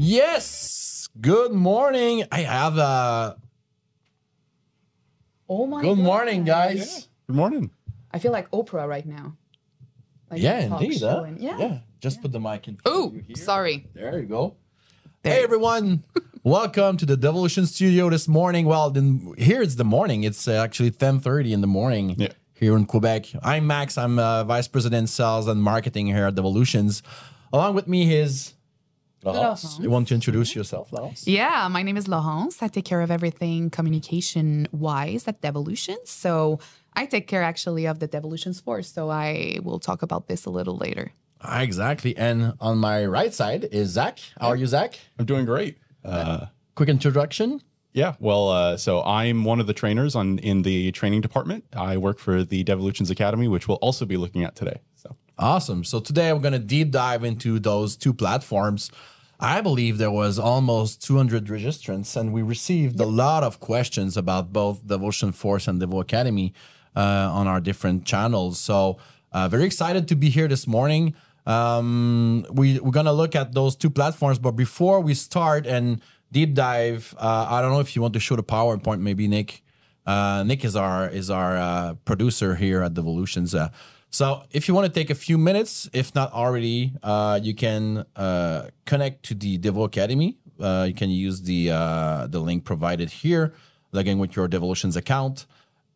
Yes. Good morning. I have Oh my good God. morning, guys. Yeah. Good morning. I feel like Oprah right now. Like Yeah, a talk indeed. show Huh? and- yeah. Just put the mic in front of Oh, you here. sorry. There you go. There Hey, you go. everyone. Welcome to the Devolution Studio this morning. Well, then here it's the morning. It's actually 10:30 in the morning here in Quebec. I'm Max. I'm Vice President Sales and Marketing here at Devolutions. Along with me is Laurence. Laurence. You want to introduce yourself, Laurence? Yeah, my name is Laurence. I take care of everything communication-wise at Devolutions. So I take care actually of the Devolutions Force. So I will talk about this a little later. Exactly. And on my right side is Zach. How are you, Zach? I'm doing great. Quick introduction. Yeah, well, so I'm one of the trainers in the training department. I work for the Devolutions Academy, which we'll also be looking at today. So Awesome. So today we're going to deep dive into those two platforms. I believe there was almost 200 registrants, and we received a lot of questions about both Devolution Force and Devo Academy on our different channels. So very excited to be here this morning. We're going to look at those two platforms, but before we start and deep dive, I don't know if you want to show the PowerPoint, maybe Nick. Nick is our producer here at Devolutions. So if you want to take a few minutes, if not already, you can connect to the Devo Academy. You can use the link provided here, log in with your Devolutions account.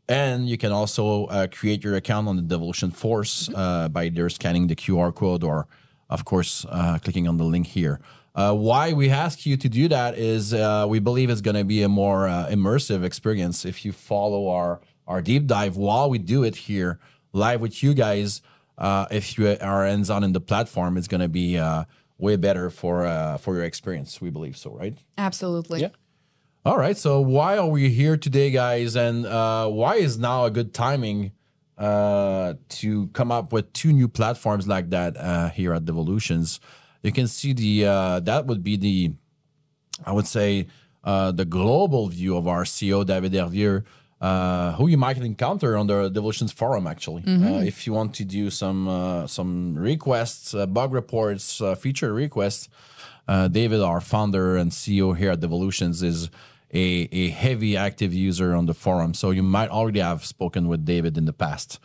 And you can also create your account on the Devolution Force by either scanning the QR code or, of course, clicking on the link here. Why we ask you to do that is we believe it's going to be a more immersive experience if you follow our deep dive while we do it here live with you guys. If you are hands-on in the platform, it's going to be way better for your experience. We believe so, right? Absolutely. Yeah. All right. So why are we here today, guys? And why is now a good timing to come up with two new platforms like that here at Devolutions? You can see that would be the global view of our CEO, David Hervieux, who you might encounter on the Devolutions forum, actually. If you want to do some requests, bug reports, feature requests, David, our founder and CEO here at Devolutions, is a heavy active user on the forum. So you might already have spoken with David in the past.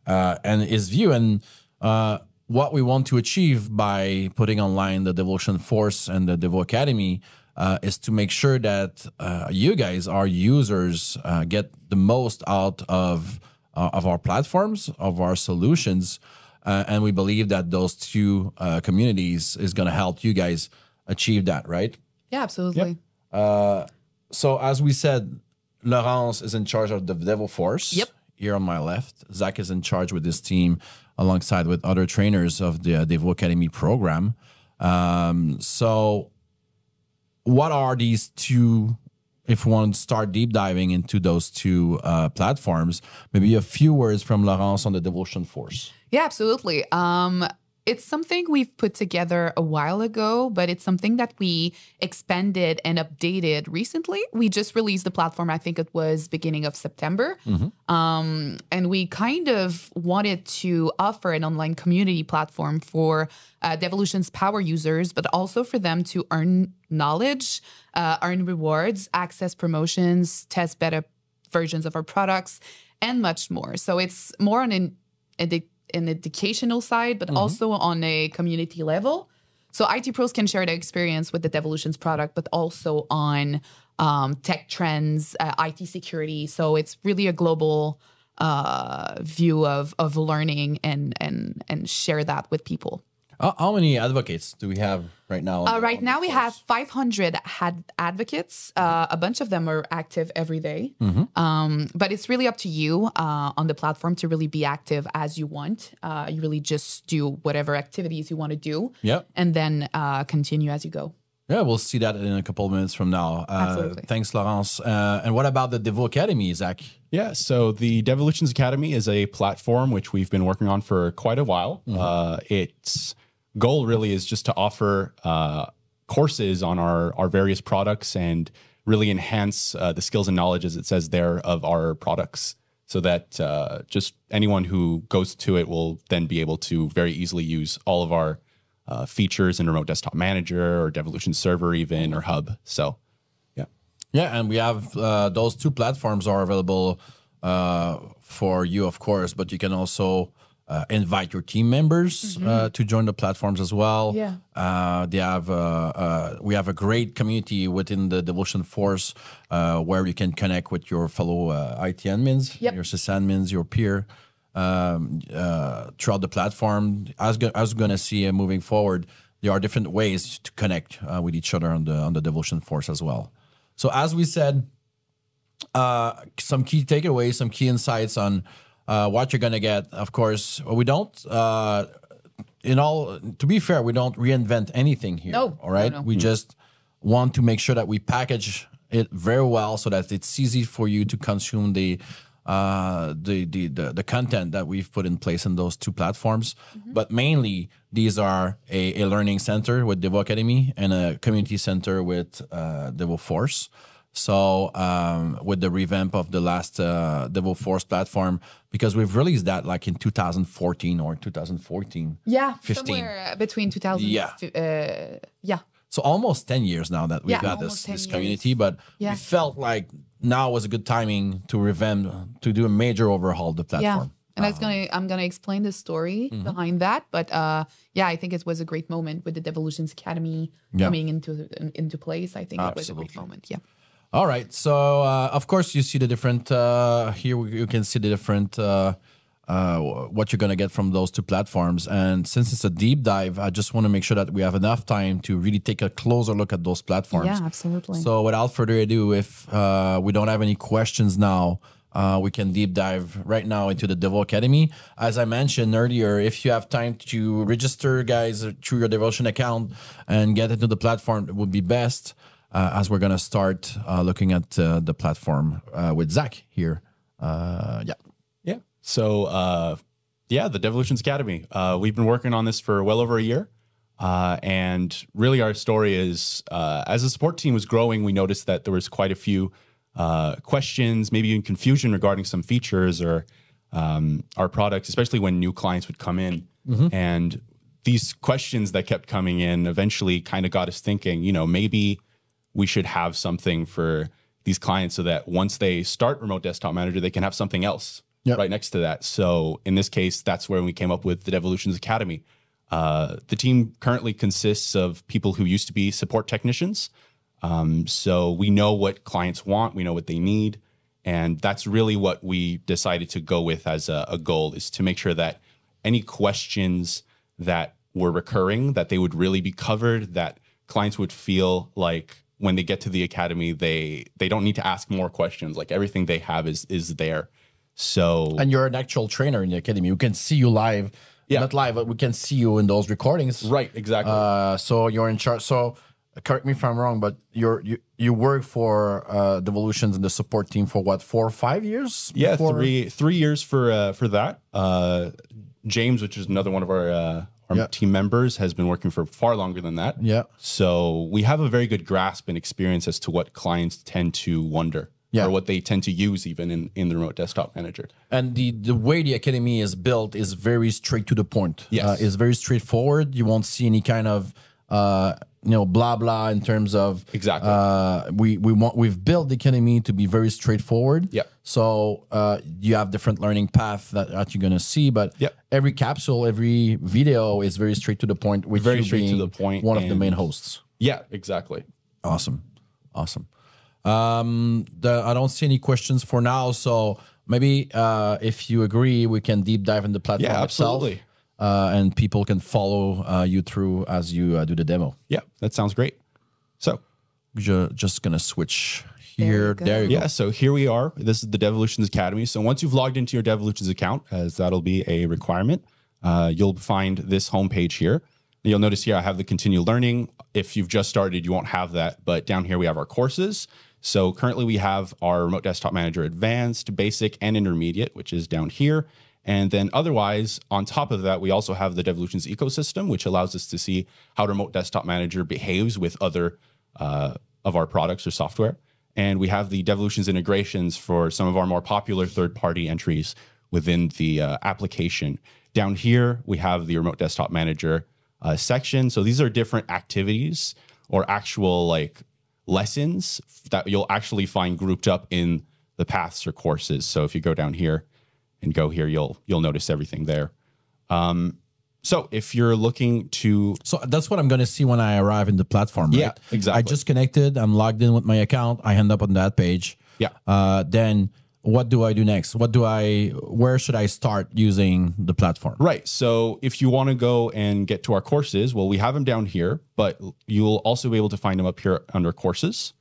And his view and what we want to achieve by putting online the Devolution Force and the Devo Academy is to make sure that you guys, our users, get the most out of our platforms, of our solutions. And we believe that those two communities is going to help you guys achieve that, right? Yeah, absolutely. So as we said, Laurence is in charge of the Devo Force. Yep. Here on my left, Zach is in charge with his team alongside with other trainers of the Devo Academy program. So what are these two, if we want to start deep diving into those two platforms, maybe a few words from Laurence on the Devolution Force. Yeah, absolutely. It's something we've put together a while ago, but it's something that we expanded and updated recently. We just released the platform, I think it was beginning of September. And we kind of wanted to offer an online community platform for Devolutions power users, but also for them to earn knowledge, earn rewards, access promotions, test beta versions of our products, and much more. So it's more on an educational side, but also on a community level. So IT pros can share their experience with the Devolutions product, but also on tech trends, IT security. So it's really a global view of learning and share that with people. How many advocates do we have right now? Right now we have 500 advocates. A bunch of them are active every day. But it's really up to you on the platform to really be active as you want. You really just do whatever activities you want to do. Yep. And then continue as you go. Yeah, we'll see that in a couple of minutes from now. Absolutely. Thanks, Laurence. And what about the Devo Academy, Zach? yeah, so the Devolutions Academy is a platform which we've been working on for quite a while. Its goal really is just to offer courses on our various products and really enhance the skills and knowledge, as it says there, of our products, so that just anyone who goes to it will then be able to very easily use all of our features in Remote Desktop Manager or Devolution Server even, or Hub. So, yeah. Yeah, and we have those two platforms are available for you, of course, but you can also invite your team members to join the platforms as well. Yeah. They have we have a great community within the Devolution Force where you can connect with your fellow IT admins, Yep. your sysadmins, your peer throughout the platform. As we're going to see moving forward, there are different ways to connect with each other on the Devolution Force as well. So as we said, some key takeaways, some key insights on what you're going to get. Of course, we don't, to be fair, we don't reinvent anything here. No, all right. no. We just want to make sure that we package it very well so that it's easy for you to consume the content that we've put in place in those two platforms. But mainly, these are a learning center with Devo Academy and a community center with Devo Force. So with the revamp of the last Devo Force platform, because we've released that like in 2014 or 2014. Yeah, 15. somewhere between 2000. Yeah. So almost 10 years now that we've got almost 10 this years. community, but we felt like now was a good timing to revamp, to do a major overhaul of the platform. And I'm gonna explain the story behind that, but I think it was a great moment with the Devolutions Academy coming into place. I think it was a great moment. Yeah. All right. So, of course, you see the different, here you can see the different, what you're going to get from those two platforms. And since it's a deep dive, I just want to make sure that we have enough time to really take a closer look at those platforms. Yeah, absolutely. So without further ado, if we don't have any questions now, we can deep dive right now into the Devo Academy. As I mentioned earlier, if you have time to register, guys, through your Devotion account and get into the platform, it would be best. As we're going to start looking at the platform with Zach here. Yeah. So, the Devolutions Academy. We've been working on this for well over a year. And really our story is, as the support team was growing, we noticed that there was quite a few questions, maybe even confusion regarding some features or our product, especially when new clients would come in. And these questions that kept coming in eventually kind of got us thinking, maybe we should have something for these clients so that once they start Remote Desktop Manager, they can have something else right next to that. So in this case, that's where we came up with the Devolutions Academy. The team currently consists of people who used to be support technicians. So we know what clients want, we know what they need. And that's really what we decided to go with as a goal, is to make sure that any questions that were recurring, that they would really be covered, that clients would feel like when they get to the academy, they don't need to ask more questions. Like everything they have is there. So, and you're an actual trainer in the academy. We can see you live, not live, but we can see you in those recordings. Right, exactly. So you're in charge. So correct me if I'm wrong, but you work for Devolutions and the support team for what, 4 or 5 years? Yeah, 3 years for that. James, which is another one of our team members, has been working for far longer than that. Yeah. So we have a very good grasp and experience as to what clients tend to wonder or what they tend to use even in the Remote Desktop Manager. And the way the Academy is built is very straight to the point. Yes. It's very straightforward. You won't see any kind of blah blah in terms of exactly. We've built the Academy to be very straightforward. Yeah. So you have different learning paths that you're gonna see, but every capsule, every video is very straight to the point. With very you straight being to the point. One of the main hosts. Yeah, exactly. Awesome. I don't see any questions for now, so maybe if you agree, we can deep dive in the platform itself. Absolutely. And people can follow you through as you do the demo. Yeah, that sounds great. So we're just going to switch here. There you go. Yeah, so here we are. This is the Devolutions Academy. So once you've logged into your Devolutions account, as that'll be a requirement, you'll find this homepage here. You'll notice here I have the continue learning. If you've just started, you won't have that. But down here we have our courses. So currently we have our Remote Desktop Manager Advanced, Basic, and Intermediate, which is down here. And then otherwise, on top of that, we also have the Devolutions ecosystem, which allows us to see how Remote Desktop Manager behaves with other of our products or software. And we have the Devolutions integrations for some of our more popular third-party entries within the application. Down here, we have the Remote Desktop Manager section. So these are different activities or actual like lessons that you'll actually find grouped up in the paths or courses. So if you go down here and go here, you'll notice everything there. So if you're looking to... So that's what I'm going to see when I arrive in the platform, right? Yeah, exactly. I just connected. I'm logged in with my account. I end up on that page. Yeah. Then what do I do next? Where should I start using the platform? Right. So if you want to go and get to our courses, well, we have them down here, but you'll also be able to find them up here under courses.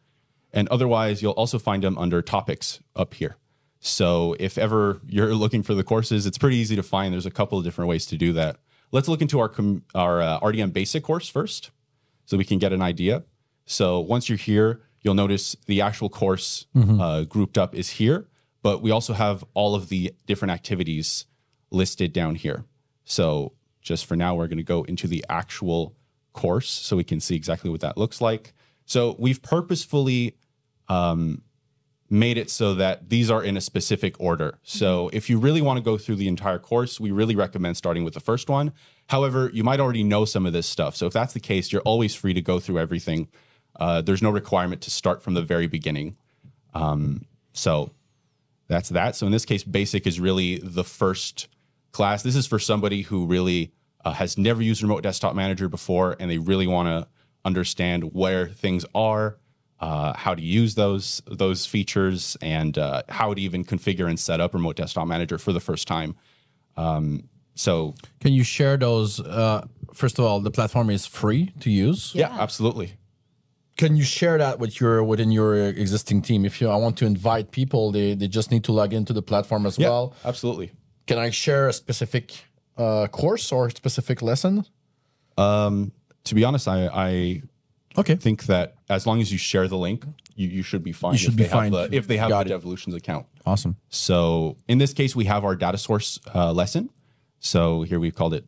And otherwise, you'll also find them under topics up here. So if ever you're looking for the courses, it's pretty easy to find. There's a couple of different ways to do that. Let's look into our RDM basic course first so we can get an idea. So once you're here, you'll notice the actual course grouped up is here, but we also have all of the different activities listed down here. So just for now, we're going to go into the actual course so we can see exactly what that looks like. So we've purposefully made it so that these are in a specific order. So if you really want to go through the entire course, we really recommend starting with the first one. However, you might already know some of this stuff. So if that's the case, you're always free to go through everything. There's no requirement to start from the very beginning. So that's that. So in this case, basic is really the first class. This is for somebody who really has never used Remote Desktop Manager before, and they really want to understand where things are, how to use those features, and how to even configure and set up Remote Desktop Manager for the first time. So can you share those? First of all, the platform is free to use. Yeah, absolutely. Can you share that within your existing team? If I want to invite people, they just need to log into the platform as well. Absolutely. Can I share a specific course or specific lesson? To be honest, I think that as long as you share the link, you should be fine. You should be fine if they have the Devolutions account. Awesome. So in this case, we have our data source lesson. So here we've called it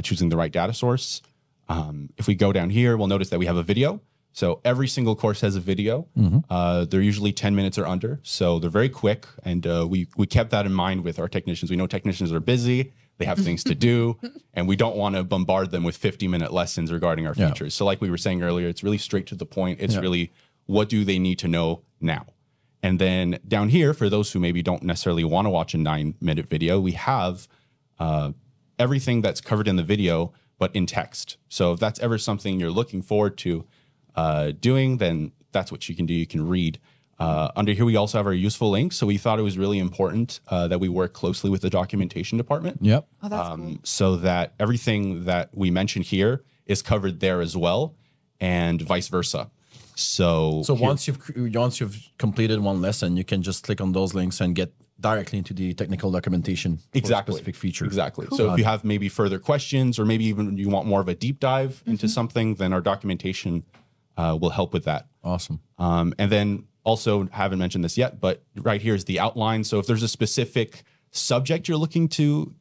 choosing the right data source. If we go down here, we'll notice that we have a video. So every single course has a video. They're usually 10 minutes or under. So they're very quick. And we kept that in mind with our technicians. We know technicians are busy. They have things to do. And we don't want to bombard them with 50-minute lessons regarding our features. So like we were saying earlier, it's really straight to the point. It's really what do they need to know now? And then down here, for those who maybe don't necessarily want to watch a 9-minute video, we have everything that's covered in the video, but in text. So if that's ever something you're looking forward to doing, then that's what you can do. You can read. Under here, we also have our useful links. So we thought it was really important that we work closely with the documentation department. Yep. Oh, that's cool. So that everything that we mentioned here is covered there as well, and vice versa. So once you've completed one lesson, you can just click on those links and get directly into the technical documentation for a specific feature. Exactly. Cool. So if you have maybe further questions, or maybe even you want more of a deep dive into something, then our documentation will help with that. Awesome. And then also, haven't mentioned this yet, but right here is the outline. So if there's a specific subject you're looking to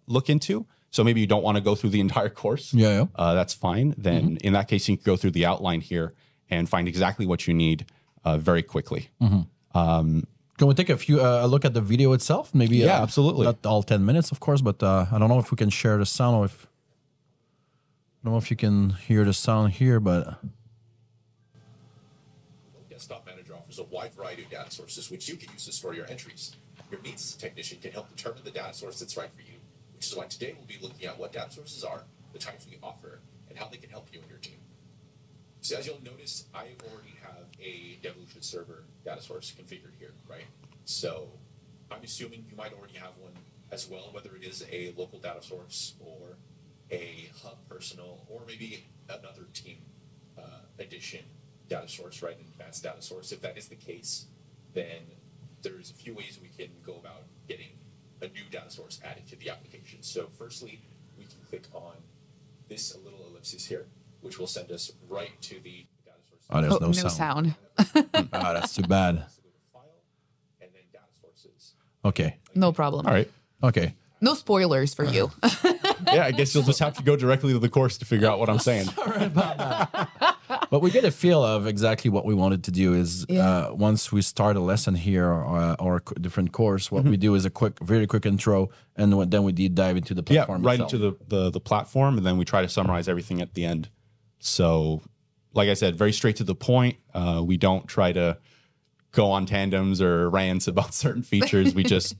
look into, so maybe you don't want to go through the entire course, that's fine. Then in that case, you can go through the outline here and find exactly what you need very quickly. Can we take a look at the video itself? Maybe. Absolutely. Not all 10 minutes, of course, but I don't know if we can share the sound, or if I don't know if you can hear the sound here, but. Desktop Manager offers a wide variety of data sources which you can use to store your entries. Your maintenance technician can help determine the data source that's right for you, which is why today we'll be looking at what data sources are, the types we offer, and how they can help you and your team. So as you'll notice, I already have a Devolution server data source configured here, right? So I'm assuming you might already have one as well, whether it is a local data source or a hub personal, or maybe another team edition data source, right? An advanced data source. If that is the case, then there's a few ways we can go about getting a new data source added to the application. So firstly, we can click on this little ellipsis here, which will send us right to the data source. Oh, there's no sound. Oh, that's too bad. File, and then data sources. Okay. No problem. All right. Okay. No spoilers for you. Yeah, I guess you'll just have to go directly to the course to figure out what I'm saying. Sorry about that. But we get a feel of exactly what we wanted to do is once we start a lesson here or a different course, what we do is a very quick intro, and then we deep dive into the platform. Right itself. into the platform, and then we try to summarize everything at the end. So, like I said, very straight to the point. We don't try to go on tandems or rants about certain features. We just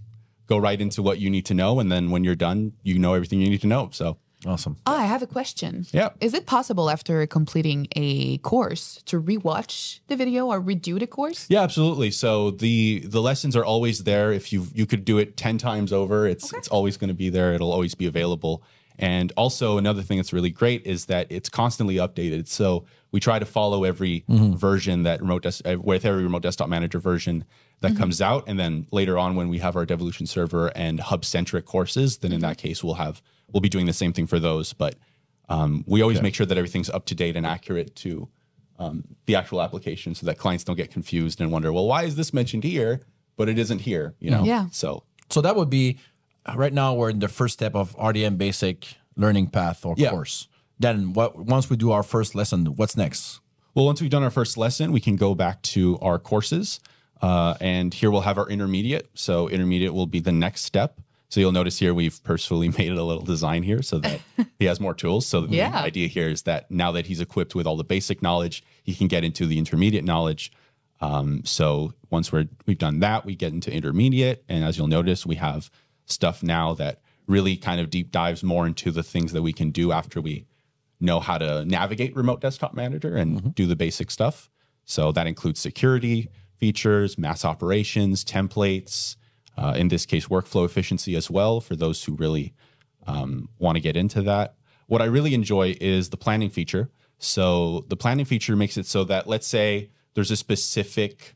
go right into what you need to know, and then when you're done, you know everything you need to know. So awesome. I have a question. Yeah. Is it possible after completing a course to rewatch the video or redo the course? Yeah, absolutely. So the lessons are always there. If you could do it 10 times over, it's always going to be there. It'll always be available. And also another thing that's really great is that it's constantly updated. So we try to follow every version that with every remote desktop manager version that comes out. And then later on, when we have our Devolution server and hub centric courses, then in that case, we'll be doing the same thing for those. But we always make sure that everything's up to date and accurate to the actual application, so that clients don't get confused and wonder, well, why is this mentioned here, but it isn't here? You know? Yeah. So that would be right now we're in the first step of RDM basic learning path or course. Then once we do our first lesson, what's next? Well, once we've done our first lesson, we can go back to our courses. And here we'll have our intermediate. So intermediate will be the next step. So you'll notice here we've purposefully made it a little design here so that he has more tools. So the main idea here is that now that he's equipped with all the basic knowledge, he can get into the intermediate knowledge. So once we've done that, we get into intermediate. And as you'll notice, we have stuff now that really kind of deep dives more into the things that we can do after we know how to navigate Remote Desktop Manager and do the basic stuff. So that includes security features, mass operations, templates, in this case, workflow efficiency as well, for those who really want to get into that. What I really enjoy is the planning feature. So the planning feature makes it so that, let's say there's a specific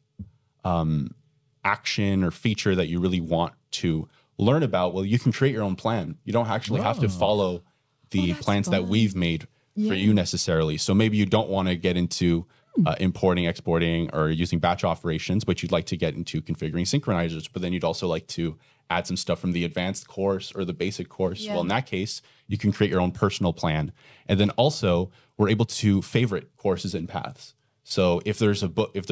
action or feature that you really want to learn about. Well, you can create your own plan. You don't actually have to follow the plans that we've made for you necessarily. So maybe you don't want to get into importing, exporting, or using batch operations, but you'd like to get into configuring synchronizers, but then you'd also like to add some stuff from the advanced course or the basic course. Well, in that case, you can create your own personal plan. And then also we're able to favorite courses and paths. So if there's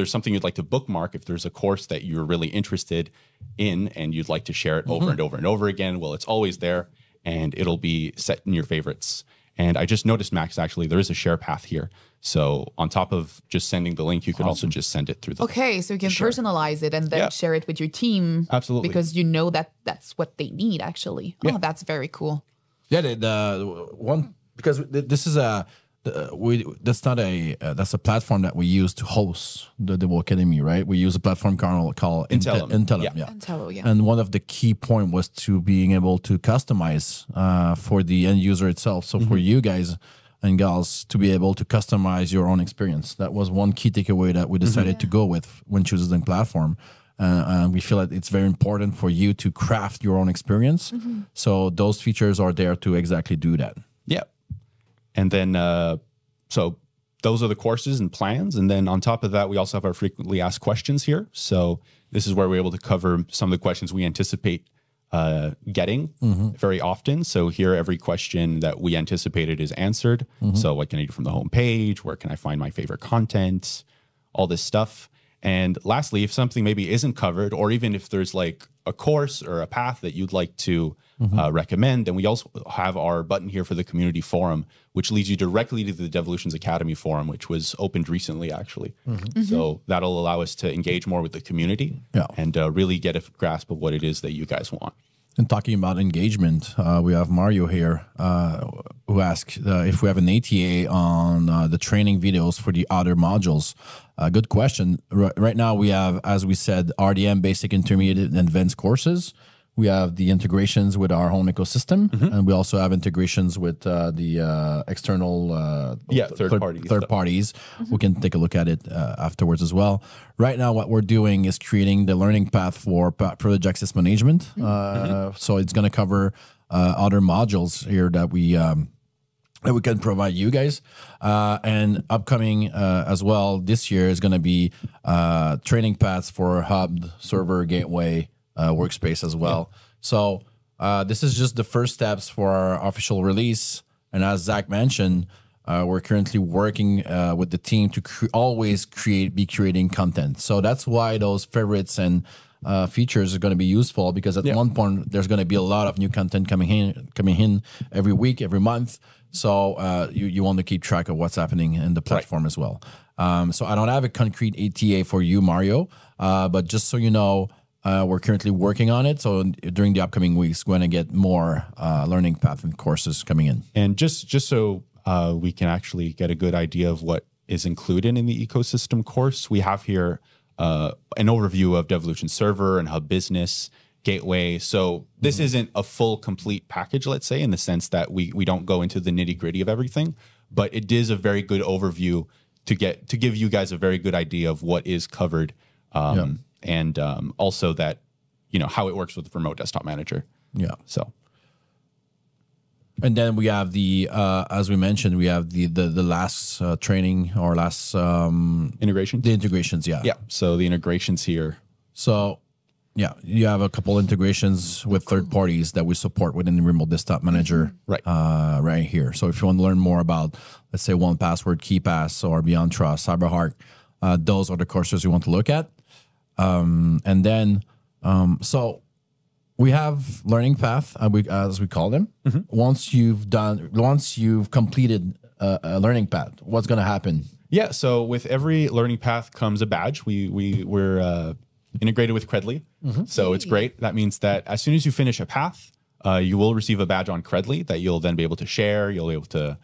something you'd like to bookmark, if there's a course that you're really interested in and you'd like to share it over and over and over again, well, it's always there and it'll be set in your favorites. And I just noticed, Max, actually, there is a share path here. So on top of just sending the link, you could also just send it through the so you can personalize it and then share it with your team. Absolutely. Because you know that that's what they need, actually. Oh, that's very cool. Yeah, because this is that's a platform that we use to host the Devo Academy, right? We use a platform called Intellum. Intellum. Yeah. And one of the key point was to being able to customize for the end user itself. So for you guys and gals to be able to customize your own experience. That was one key takeaway that we decided to go with when choosing the platform. We feel that it's very important for you to craft your own experience. So those features are there to exactly do that. Yeah. And then, so those are the courses and plans. And then on top of that, we also have our frequently asked questions here. So this is where we're able to cover some of the questions we anticipate getting very often. So here, every question that we anticipated is answered. So what can I do from the home page? Where can I find my favorite content? All this stuff. And lastly, if something maybe isn't covered, or even if there's like a course or a path that you'd like to recommend, then we also have our button here for the community forum, which leads you directly to the Devolutions Academy forum, which was opened recently, actually. So that'll allow us to engage more with the community and really get a grasp of what it is that you guys want. And talking about engagement, we have Mario here who asked if we have an ATA on the training videos for the other modules. Good question. Right now we have, as we said, RDM, basic, intermediate, and advanced courses. We have the integrations with our home ecosystem, and we also have integrations with the external third parties. We can take a look at it afterwards as well. Right now, what we're doing is creating the learning path for privilege access management. So it's going to cover other modules here that we can provide you guys. And upcoming as well this year is going to be training paths for hub, server, gateway, workspace as well. So this is just the first steps for our official release. And as Zach mentioned, We're currently working with the team to always be creating content. So that's why those favorites and features are going to be useful, because at one point there's going to be a lot of new content coming in every week, every month. So you want to keep track of what's happening in the platform as well. So I don't have a concrete ATA for you, Mario, but just so you know, we're currently working on it. So during the upcoming weeks, we're going to get more learning path and courses coming in. And just so we can actually get a good idea of what is included in the ecosystem course, we have here an overview of Devolution Server and Hub Business, Gateway. So this isn't a full, complete package, let's say, in the sense that we don't go into the nitty-gritty of everything, but it is a very good overview to give you guys a very good idea of what is covered, and also that, how it works with Remote Desktop Manager. Yeah. So. And then we have as we mentioned, we have the last training or last integration. The integrations, yeah. Yeah. So the integrations here. So, yeah, you have a couple integrations with third parties that we support within the Remote Desktop Manager, right here. So if you want to learn more about, let's say, 1Password, KeePass, or Beyond Trust, CyberArk, those are the courses you want to look at. And then, so we have learning path, as we call them. Once you've completed a learning path, what's going to happen? Yeah. So with every learning path comes a badge. We're integrated with Credly. So it's great. That means that as soon as you finish a path, you will receive a badge on Credly that you'll then be able to share. You'll be able to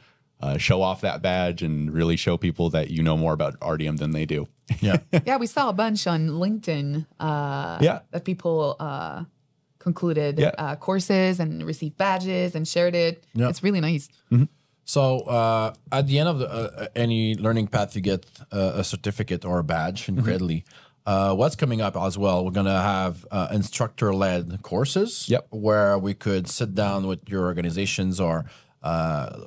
show off that badge and really show people that you know more about RDM than they do. Yeah. Yeah, we saw a bunch on LinkedIn that people concluded courses and received badges and shared it. Yeah. It's really nice. So at the end of any learning path, you get a certificate or a badge in Credly. What's coming up as well, we're going to have instructor-led courses where we could sit down with your organizations, or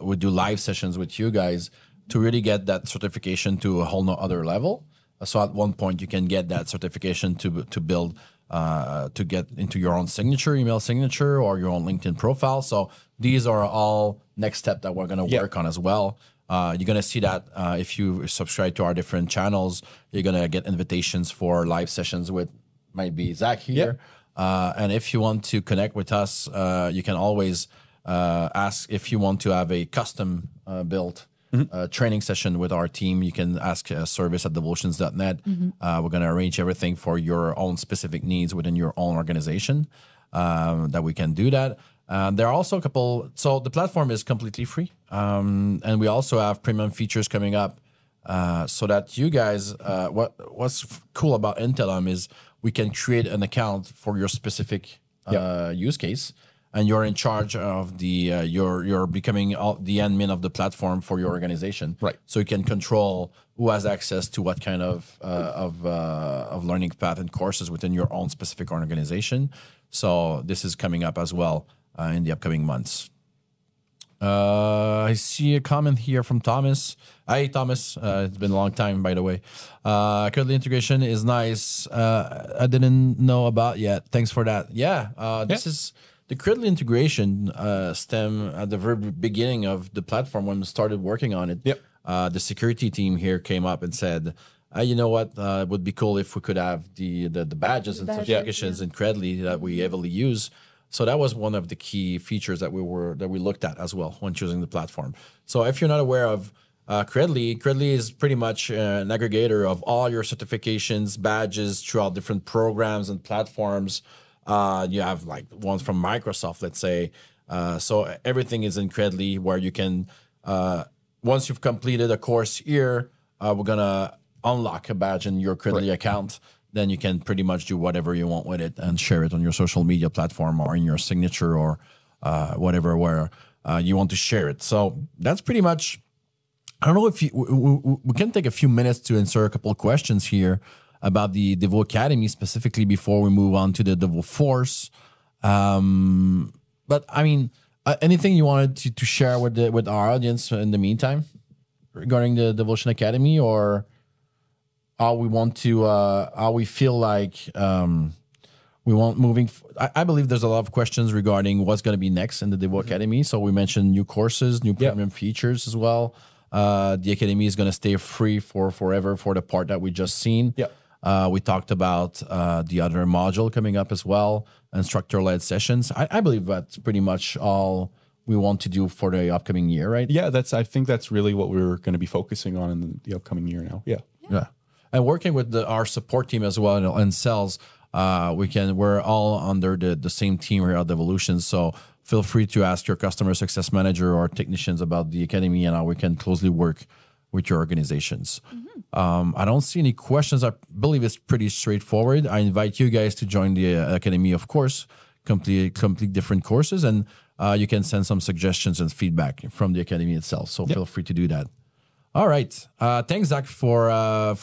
we do live sessions with you guys to really get that certification to a whole other level. So at one point, you can get that certification to build, to get into your own signature, email signature, or your own LinkedIn profile. So these are all next step that we're going to work on as well. You're going to see that if you subscribe to our different channels, you're going to get invitations for live sessions with might be Zach here. And if you want to connect with us, you can always ask if you want to have a custom built training session with our team. You can ask service at devolutions.net. We're going to arrange everything for your own specific needs within your own organization, that we can do that. There are also a couple. So the platform is completely free, and we also have premium features coming up, so that you guys. What's cool about Intelum is we can create an account for your specific use case, and you're in charge of the. You're becoming the admin of the platform for your organization, right? So you can control who has access to what kind of learning path and courses within your own specific organization. So this is coming up as well. In the upcoming months. I see a comment here from Thomas. Hi, Thomas. It's been a long time, by the way. Credly integration is nice. I didn't know about yet. Thanks for that. This is the Credly integration stem at the very beginning of the platform when we started working on it. The security team here came up and said, you know what? It would be cool if we could have the badges and certifications in Credly that we heavily use. So that was one of the key features that we looked at as well when choosing the platform. So if you're not aware of Credly is pretty much an aggregator of all your certifications, badges throughout different programs and platforms. You have like ones from Microsoft, let's say. So everything is in Credly, where you can, once you've completed a course here, we're gonna unlock a badge in your Credly account. Then you can pretty much do whatever you want with it and share it on your social media platform or in your signature or whatever, where you want to share it. So that's pretty much, I don't know if we can take a few minutes to answer a couple of questions here about the Devo Academy specifically before we move on to the Devo Force. But I mean, anything you wanted to share with our audience in the meantime regarding the Devolution Academy, or how we want to, how we feel like we want moving. I believe there's a lot of questions regarding what's going to be next in the Devo Academy. So we mentioned new courses, new premium features as well. The Academy is going to stay free for forever for the part that we just seen. Yep. We talked about the other module coming up as well, instructor-led sessions. I believe that's pretty much all we want to do for the upcoming year, right? Yeah, I think that's really what we're going to be focusing on in the upcoming year now. Yeah. Yeah. And working with our support team as well and sales, we're all under the same team here at Devolutions. So feel free to ask your customer success manager or technicians about the Academy and how we can closely work with your organizations. I don't see any questions. I believe it's pretty straightforward. I invite you guys to join the Academy, of course, complete different courses, and you can send some suggestions and feedback from the Academy itself. So feel free to do that. All right. Thanks, Zach, for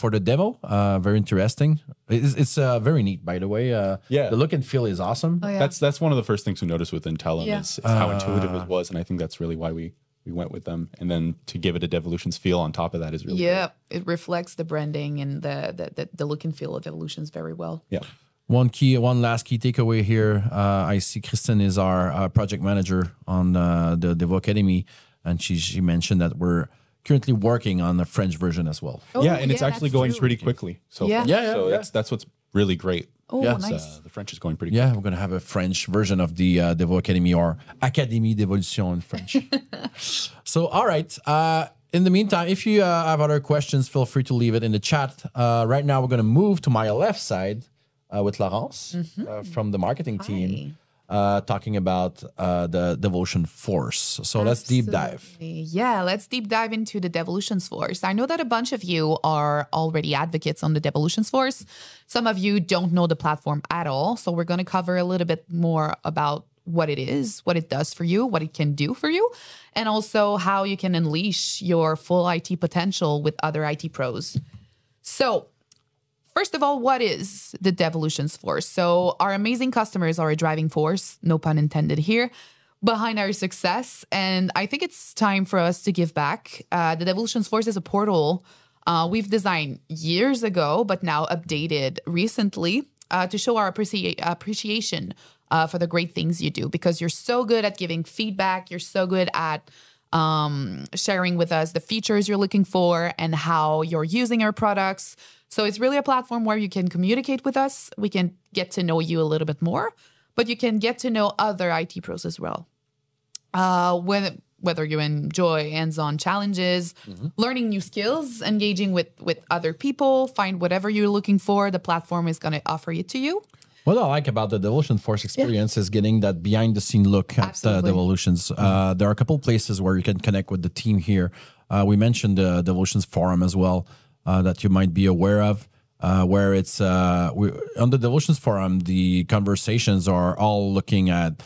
the demo. Very interesting. It's very neat, by the way. Yeah. The look and feel is awesome. Oh, yeah. That's one of the first things we noticed with Intellum Yeah. is how intuitive it was, and I think that's really why we went with them. And then to give it a Devolutions feel on top of that is really Yeah, it reflects the branding and the look and feel of Devolutions very well. great. Yeah. One last key takeaway here. I see Kristen is our project manager on the Devo Academy, and she mentioned that we're currently working on the French version as well. Oh, yeah, and it's actually that's going true. pretty quickly. So Yeah. far. Yeah, So yeah. that's what's really great. Oh, Yeah. nice. The French is going pretty Yeah, we're going to have a French version of the Devo Academy, or Académie d'Évolution in French. So, all right. In the meantime, if you have other questions, feel free to leave it in the chat. Right now, we're going to move to my left side with Laurence from the marketing team, talking about the Devolutions Force. So let's deep dive. Yeah, let's deep dive into the Devolutions Force. I know that a bunch of you are already advocates on the Devolutions Force. Some of you don't know the platform at all. So we're going to cover a little bit more about what it is, what it does for you, what it can do for you, and also how you can unleash your full IT potential with other IT pros. So first of all, what is the Devolutions Force? So our amazing customers are a driving force, no pun intended here, behind our success. And I think it's time for us to give back. The Devolutions Force is a portal we've designed years ago, but now updated recently to show our appreciation for the great things you do, because you're so good at giving feedback. You're so good at sharing with us the features you're looking for and how you're using our products. So it's really a platform where you can communicate with us. We can get to know you a little bit more, but you can get to know other IT pros as well. Whether you enjoy hands-on challenges, learning new skills, engaging with other people, find whatever you're looking for, the platform is going to offer it to you. What I like about the Devolutions Force experience is getting that behind-the-scene look at Devolutions. There are a couple of places where you can connect with the team here. We mentioned the Devolutions Forum as well, that you might be aware of, where it's on the Devolutions Forum, the conversations are all looking at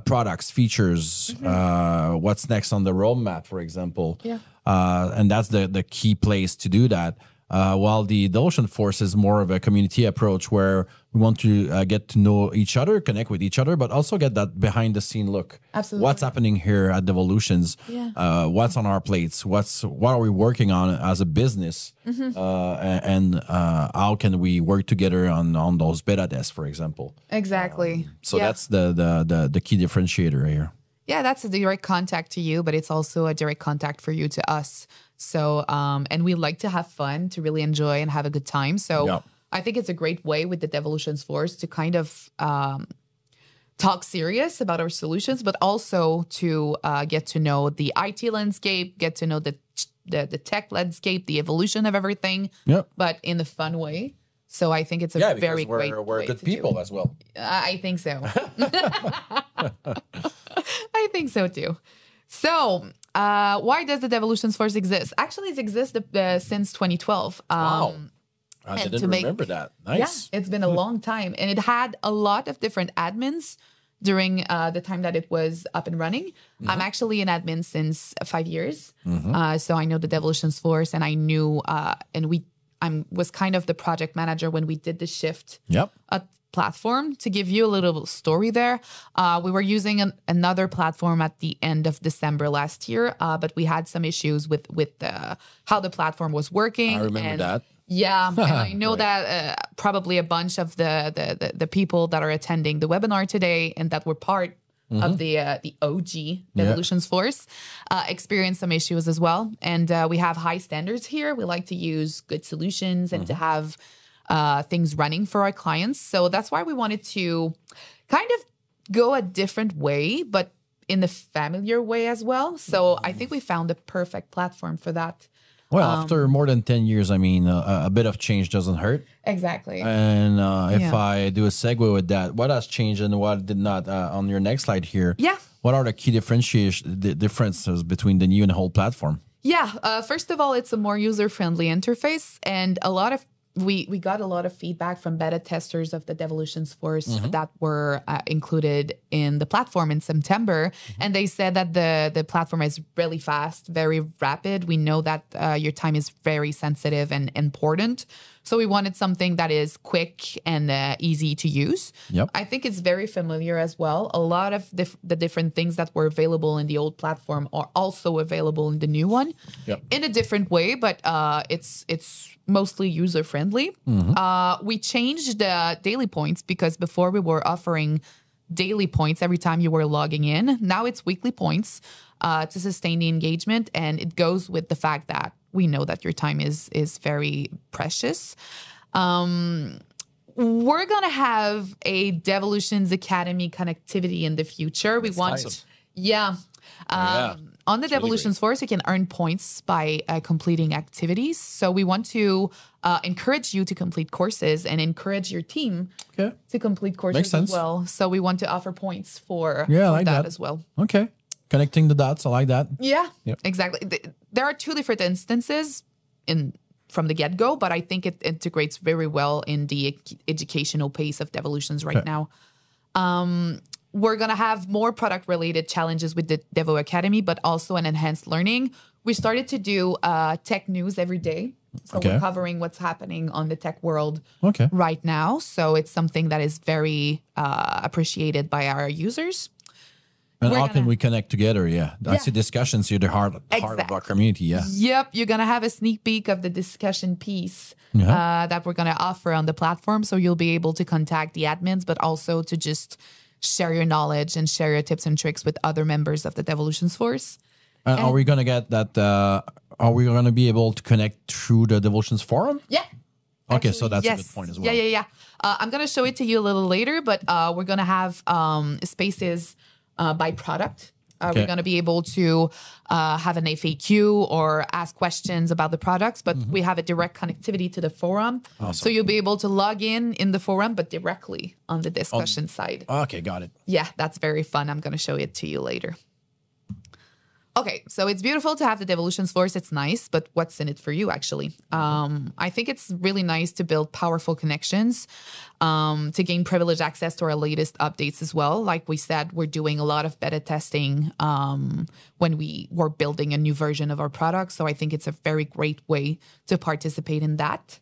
products, features, what's next on the roadmap, for example. Yeah. And that's the key place to do that. While the Devolutions Force is more of a community approach where we want to get to know each other, connect with each other, but also get that behind the scene look. Absolutely. What's happening here at Devolutions? Yeah. What's on our plates? What are we working on as a business? And how can we work together on those beta tests, for example? Exactly. So Yeah. that's the key differentiator here. Yeah, that's a direct contact to you, but it's also a direct contact for you to us. So, and we like to have fun, to really enjoy and have a good time. So Yeah. I think it's a great way with the Devolutions Force to kind of talk serious about our solutions, but also to get to know the IT landscape, get to know the tech landscape, the evolution of everything, but in a fun way. So I think it's a very great we're way good to people do. as well. I think so. I think so too. So why does the Devolutions Force exist? Actually, it's existed since 2012. Wow. I and didn't to make- remember that. Nice. Yeah, it's been a long time. And it had a lot of different admins during the time that it was up and running. I'm actually an admin since 5 years. So I know the Devolutions Force, and I knew, I was kind of the project manager when we did the shift Yep. platform. To give you a little story there, we were using another platform at the end of December last year, but we had some issues with how the platform was working. I remember that. Yeah, and I know that probably a bunch of the people that are attending the webinar today and that were part of the OG Devolutions Force experienced some issues as well. And we have high standards here. We like to use good solutions and to have things running for our clients. So that's why we wanted to kind of go a different way, but in the familiar way as well. So I think we found the perfect platform for that. Well, after more than 10 years, I mean, a bit of change doesn't hurt. Exactly. And if I do a segue with that, what has changed and what did not on your next slide here? Yeah. What are the key differences between the new and the whole platform? Yeah. First of all, it's a more user-friendly interface, and a lot of we got a lot of feedback from beta testers of the Devolutions Force that were included in the platform in September. And they said that the platform is really fast, very rapid. We know that your time is very sensitive and important. So we wanted something that is quick and easy to use. Yep. I think it's very familiar as well. A lot of the different things that were available in the old platform are also available in the new one in a different way, but it's mostly user-friendly. We changed the daily points because before we were offering daily points every time you were logging in. Now it's weekly points to sustain the engagement, and it goes with the fact that we know that your time is very precious. We're going to have a Devolutions Academy connectivity in the future. We want... Awesome. Yeah. On the Devolutions Force, you can earn points by completing activities. So we want to encourage you to complete courses and encourage your team to complete courses as well. So we want to offer points for that as well. Okay. Connecting the dots. I like that. Yeah, exactly. There are two different instances from the get-go, but I think it integrates very well in the educational pace of Devolutions right now. We're going to have more product-related challenges with the Devo Academy, but also an enhanced learning. We started to do tech news every day. So we're covering what's happening on the tech world right now. So it's something that is very appreciated by our users. And how can we connect together? I see discussions here, the heart of our community. Yep. You're going to have a sneak peek of the discussion piece that we're going to offer on the platform. So you'll be able to contact the admins, but also to just share your knowledge and share your tips and tricks with other members of the Devolutions Force. Are we going to get that? Are we going to be able to connect through the Devolutions Forum? Yeah. Okay, so that's a good point as well. Yeah. I'm going to show it to you a little later, but we're going to have spaces by product. We're going to be able to have an FAQ or ask questions about the products, but we have a direct connectivity to the forum. Awesome. So you'll be able to log in the forum, but directly on the discussion side. Okay, got it. Yeah, that's very fun. I'm going to show it to you later. Okay, so it's beautiful to have the Devolutions Force. It's nice, but what's in it for you, actually? I think it's really nice to build powerful connections, to gain privileged access to our latest updates as well. Like we said, we're doing a lot of beta testing when we were building a new version of our product. So I think it's a very great way to participate in that.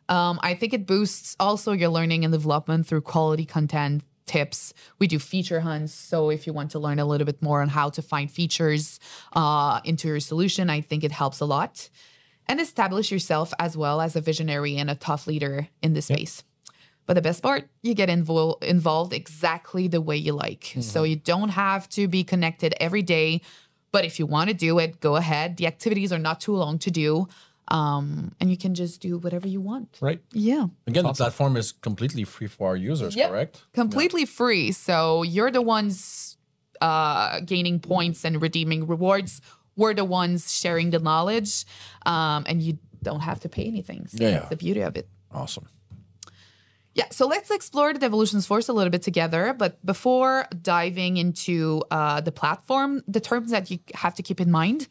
I think it boosts also your learning and development through quality content, tips. We do feature hunts. So if you want to learn a little bit more on how to find features into your solution, I think it helps a lot. And establish yourself as well as a visionary and a tough leader in this space. But the best part, you get involved exactly the way you like. So you don't have to be connected every day. But if you want to do it, go ahead. The activities are not too long to do. And you can just do whatever you want. Right. Yeah. Again, the platform is completely free for our users, correct? Completely free. So you're the ones gaining points and redeeming rewards. We're the ones sharing the knowledge. And you don't have to pay anything. So that's the beauty of it. Awesome. Yeah, so let's explore the Devolutions Force a little bit together. But before diving into the platform, the terms that you have to keep in mind,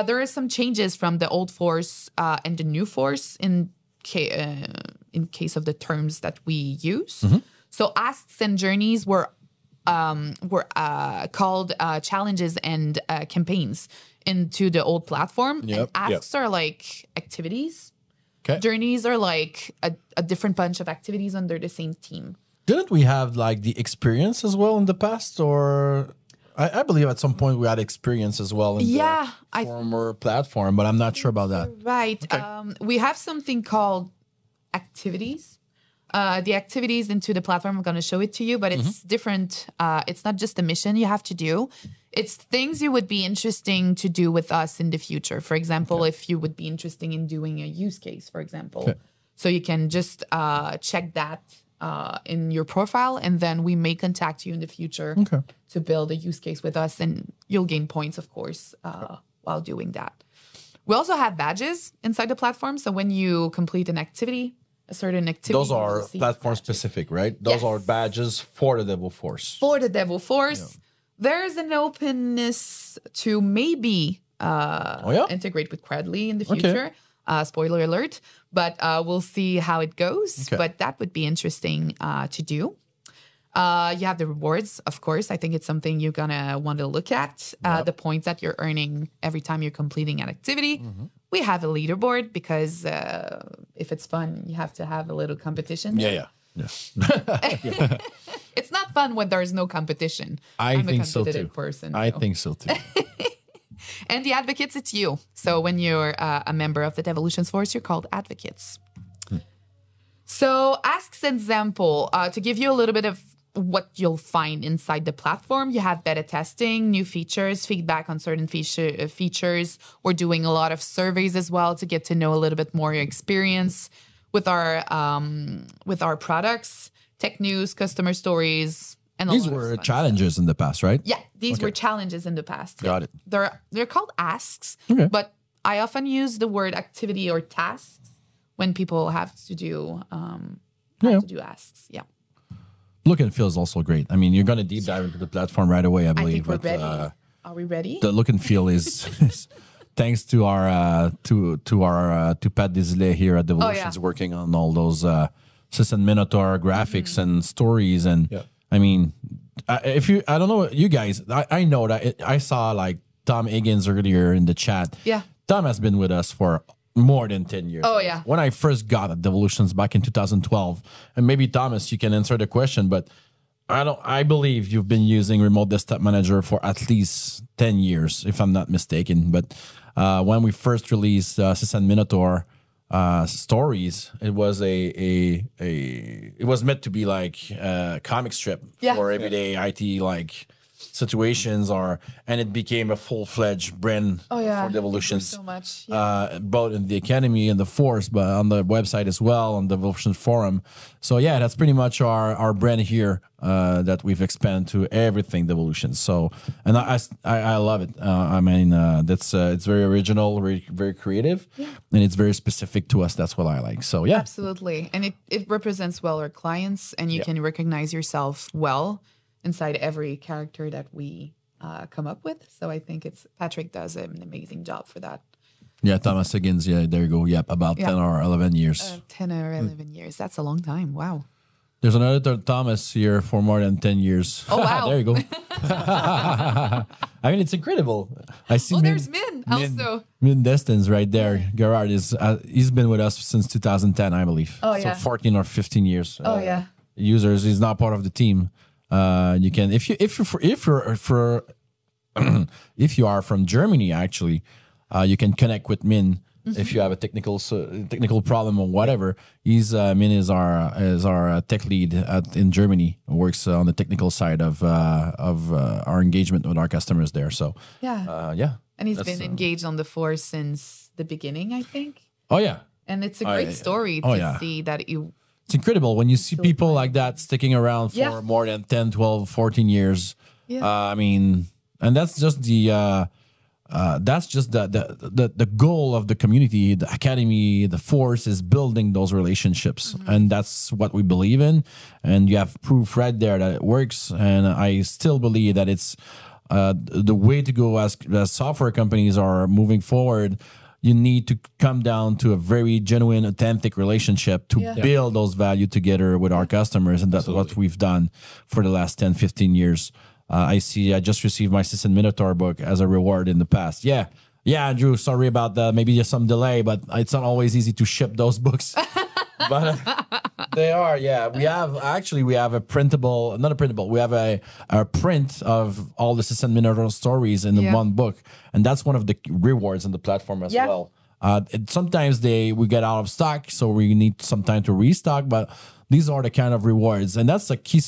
there are some changes from the old Force and the new Force in case of the terms that we use. So asks and journeys were called challenges and campaigns into the old platform. And asks are like activities. Journeys are like a different bunch of activities under the same team. Didn't we have like the experience as well in the past? Or I believe at some point we had experience as well in the former platform, but I'm not sure about that. Right. We have something called activities. the activities into the platform. I'm going to show it to you, but it's different. It's not just a mission you have to do. It's things you would be interesting to do with us in the future. For example, if you would be interested in doing a use case, for example. Okay. So you can just check that in your profile, and then we may contact you in the future to build a use case with us, and you'll gain points, of course, while doing that. We also have badges inside the platform. So when you complete an activity, a certain activity, those are platform specific, right? Those are badges for the Devil Force. For the Devil Force. Yeah. There's an openness to maybe integrate with Credly in the future. Spoiler alert. But we'll see how it goes. Okay. But that would be interesting to do. You have the rewards, of course. I think it's something you're going to want to look at. The points that you're earning every time you're completing an activity. We have a leaderboard because if it's fun, you have to have a little competition. Yeah. It's not fun when there's no competition. I'm a competitive person. I think so too. And the advocates, it's you. So when you're a member of the Devolutions Force, you're called advocates. So asks example, to give you a little bit of what you'll find inside the platform. You have beta testing, new features, feedback on certain features. We're doing a lot of surveys as well to get to know a little bit more your experience with our products, tech news, customer stories, and these were challenges in the past, right? Yeah, these were challenges in the past. Got it. They're called asks, but I often use the word activity or tasks when people have to do asks. Yeah. Look and feel is also great. I mean, you're going to deep dive into the platform right away, I believe. I think we're ready. Are we ready? The look and feel is thanks to our to Pat Desilets here at Devolutions, working on all those System Minotaur graphics and stories. And I mean, I don't know you guys, I know that I saw like Tom Higgins earlier in the chat. Yeah, Tom has been with us for more than 10 years. Oh, yeah. When I first got at Devolutions back in 2012, and maybe Thomas, you can answer the question, but I believe you've been using Remote Desktop Manager for at least 10 years, if I'm not mistaken. But when we first released System Minotaur stories, it was it was meant to be like a comic strip for everyday IT like situations, and it became a full-fledged brand for Devolutions. So much, both in the Academy and the Force, but on the website as well, on the Devolutions Forum. So yeah, that's pretty much our brand here that we've expanded to everything Devolutions. So, and I love it. I mean, that's it's very original, very, very creative, and it's very specific to us. That's what I like. So yeah, absolutely, and it represents well our clients, and you can recognize yourself well inside every character that we come up with. So I think Patrick does an amazing job for that. Yeah, Thomas Higgins. Yeah, there you go. Yep, about 10 or 11 years. 10 or 11 years. That's a long time. Wow. There's another Thomas here for more than 10 years. Oh, wow. There you go. I mean, it's incredible. I see. There's Min also. Min Destins right there. Gerard he's been with us since 2010, I believe. Oh, yeah. So 14 or 15 years. Yeah. Users. He's not part of the team. You can if you are from Germany, actually, you can connect with Min if you have a technical problem or whatever. Min is our tech lead in Germany. Works on the technical side of our engagement with our customers there. So and he's been engaged on the Force since the beginning, I think. Oh yeah, and it's a great story to see that you. It's incredible when you see people like that sticking around for more than 10, 12, 14 years. Yeah. I mean, and that's just the goal of the community, the Academy, the Force is building those relationships. And that's what we believe in. And you have proof right there that it works. And I still believe that it's the way to go as software companies are moving forward. You need to come down to a very genuine, authentic relationship to build those value together with our customers. And that's what we've done for the last 10, 15 years. I just received my System Minotaur book as a reward in the past. Yeah, Andrew, sorry about that. Maybe there's some delay, but it's not always easy to ship those books. But they are, We have a printable, not a printable. We have a print of all the System Minotaur stories in the one book, and that's one of the rewards on the platform as well. Sometimes we get out of stock, so we need some time to restock. But These are the kind of rewards. And that's the key.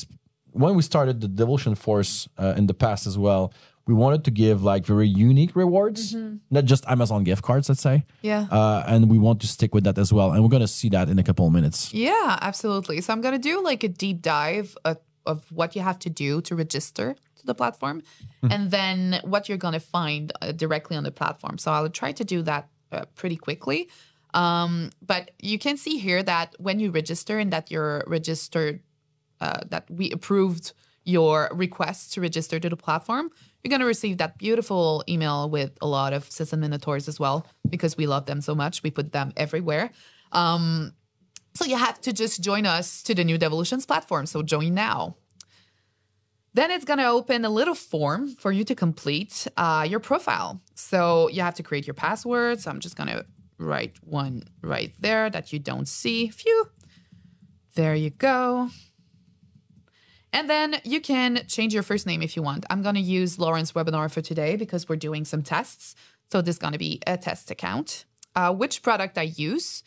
When we started the Devolution Force in the past as well, we wanted to give like very unique rewards, not just Amazon gift cards, let's say. Yeah. And we want to stick with that as well. And we're going to see that in a couple of minutes. Yeah, absolutely. So I'm going to do like a deep dive of what you have to do to register to the platform and then what you're going to find directly on the platform. So I'll try to do that pretty quickly. But you can see here that when you register and that you're registered, that we approved your request to register to the platform, you're going to receive that beautiful email with a lot of Citizen Minotaurs as well, because we love them so much. We put them everywhere. So you have to just join us to the new Devolutions platform. So join now. Then it's going to open a little form for you to complete your profile. So you have to create your password. So I'm just going to write one right there that you don't see. Phew. There you go. And then you can change your first name if you want. I'm going to use Laurence webinar for today because we're doing some tests. So this is going to be a test account. Which product I use?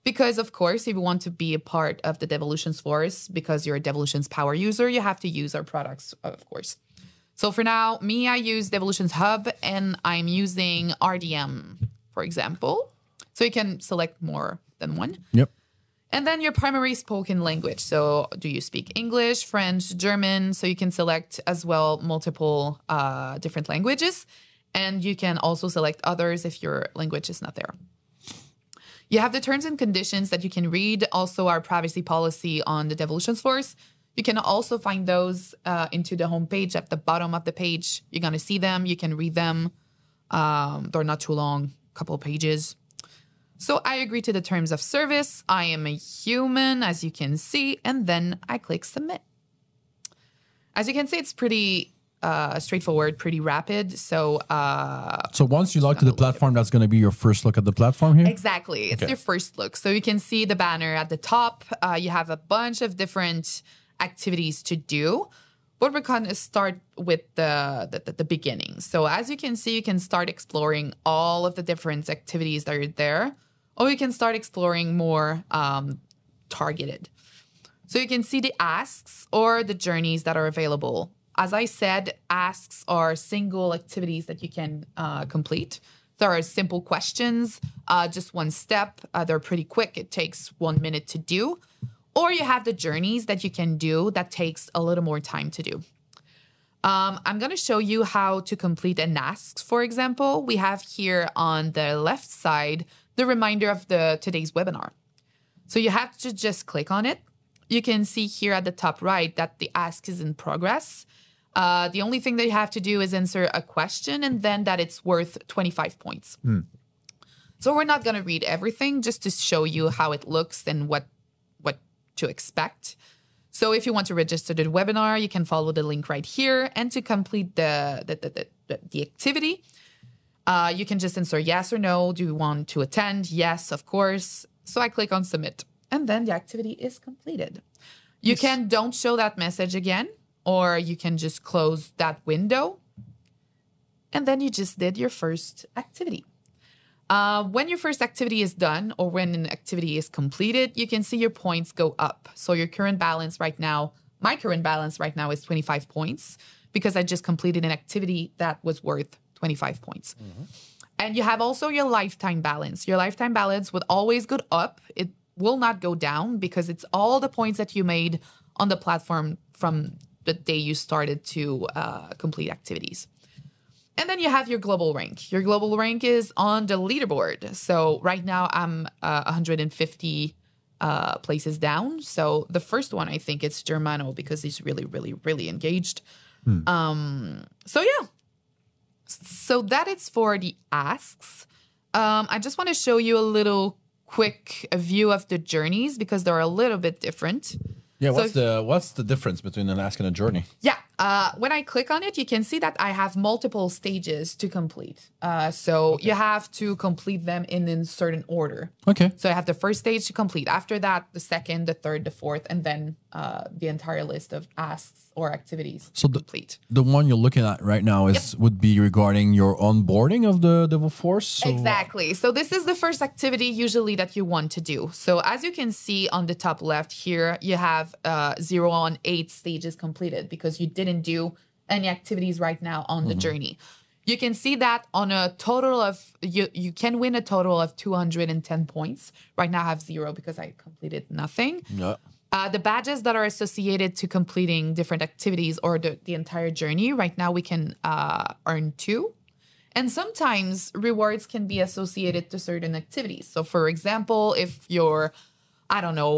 Because, of course, if you want to be a part of the Devolutions Force, because you're a Devolutions Power user, you have to use our products, of course. So for now, I use Devolutions Hub, and I'm using RDM, for example. So you can select more than one. Yep. And then your primary spoken language. So do you speak English, French, German? So you can select as well multiple different languages. And you can also select others if your language is not there. You have the terms and conditions that you can read. Also our privacy policy on the Devolutions Force. You can also find those into the homepage at the bottom of the page. You're going to see them. You can read them. They're not too long, a couple of pages. So I agree to the terms of service. I am a human, as you can see, and then I click submit. As you can see, it's pretty straightforward, pretty rapid. So once you log to the platform, that's going to be your first look at the platform here? Exactly. It's your first look. So you can see the banner at the top. You have a bunch of different activities to do. But we're going to start with the beginning. So as you can see, you can start exploring all of the different activities that are there. Or you can start exploring more targeted. So you can see the asks or the journeys that are available. As I said, asks are single activities that you can complete. There are simple questions, just one step. They're pretty quick. It takes 1 minute to do. Or you have the journeys that you can do that takes a little more time to do. I'm going to show you how to complete an ask, for example. We have here on the left side the reminder of today's webinar. So you have to just click on it. You can see here at the top right that the ask is in progress. The only thing that you have to do is answer a question and then that it's worth 25 points. So we're not going to read everything, just to show you how it looks and what to expect. So if you want to register to the webinar, you can follow the link right here. And to complete the activity, you can just answer yes or no. Do you want to attend? Yes, of course. So I click on submit. And then the activity is completed. You can don't show that message again, or you can just close that window. And then you just did your first activity. When your first activity is done or when an activity is completed, you can see your points go up. So your current balance right now, my current balance right now is 25 points because I just completed an activity that was worth 25 points. And you have also your lifetime balance. Your lifetime balance would always go up. It will not go down because it's all the points that you made on the platform from the day you started to complete activities. And then you have your global rank. Your global rank is on the leaderboard. So right now I'm 150 places down. So the first one, I think it's Germano because he's really, really, really engaged. So yeah. So that is for the asks. I just want to show you a little quick view of the journeys because they're a little bit different. Yeah, what's the difference between an ask and a journey? Yeah, when I click on it, you can see that I have multiple stages to complete. So you have to complete them in a certain order. Okay. So I have the first stage to complete. After that, the second, the third, the fourth, and then the entire list of asks or activities So to complete. the one you're looking at right now would be regarding your onboarding of the Devil Force. So, Exactly. So this is the first activity usually that you want to do. So as you can see on the top left here, you have 0 on 8 stages completed because you didn't do any activities right now on the journey. You can see that on a total of, you can win a total of 210 points. Right now I have 0 because I completed nothing. yeah. The badges that are associated to completing different activities or the entire journey, right now we can earn 2. And sometimes rewards can be associated to certain activities. So for example, if you're, I don't know,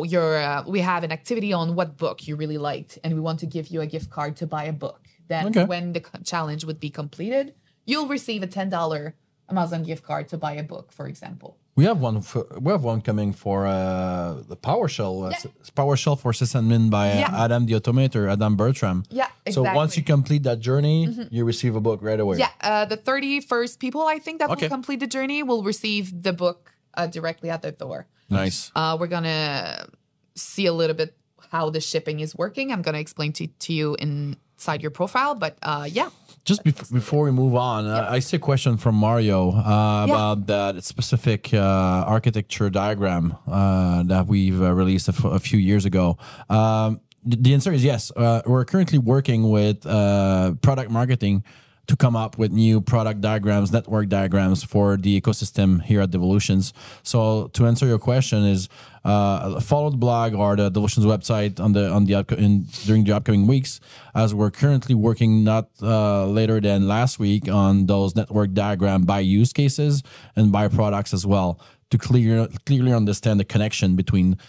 we have an activity on what book you really liked and we want to give you a gift card to buy a book. Then when the challenge would be completed, you'll receive a $10 Amazon gift card to buy a book, for example. We have one coming for the PowerShell for sysadmin by Adam the Automator, Adam Bertram. Yeah, exactly. So once you complete that journey, you receive a book right away. Yeah, the 31st people, I think, that will complete the journey will receive the book directly at their door. Nice. We're going to see a little bit how the shipping is working. I'm going to explain to you inside your profile, but yeah. Just before we move on, I see a question from Mario about that specific architecture diagram that we've released a few years ago. The answer is yes. We're currently working with product marketing to come up with new product diagrams, network diagrams for the ecosystem here at Devolutions. So to answer your question is follow the blog or the Devolutions website during the upcoming weeks, as we're currently working not later than last week on those network diagram by use cases and by products as well, to clearly understand the connection between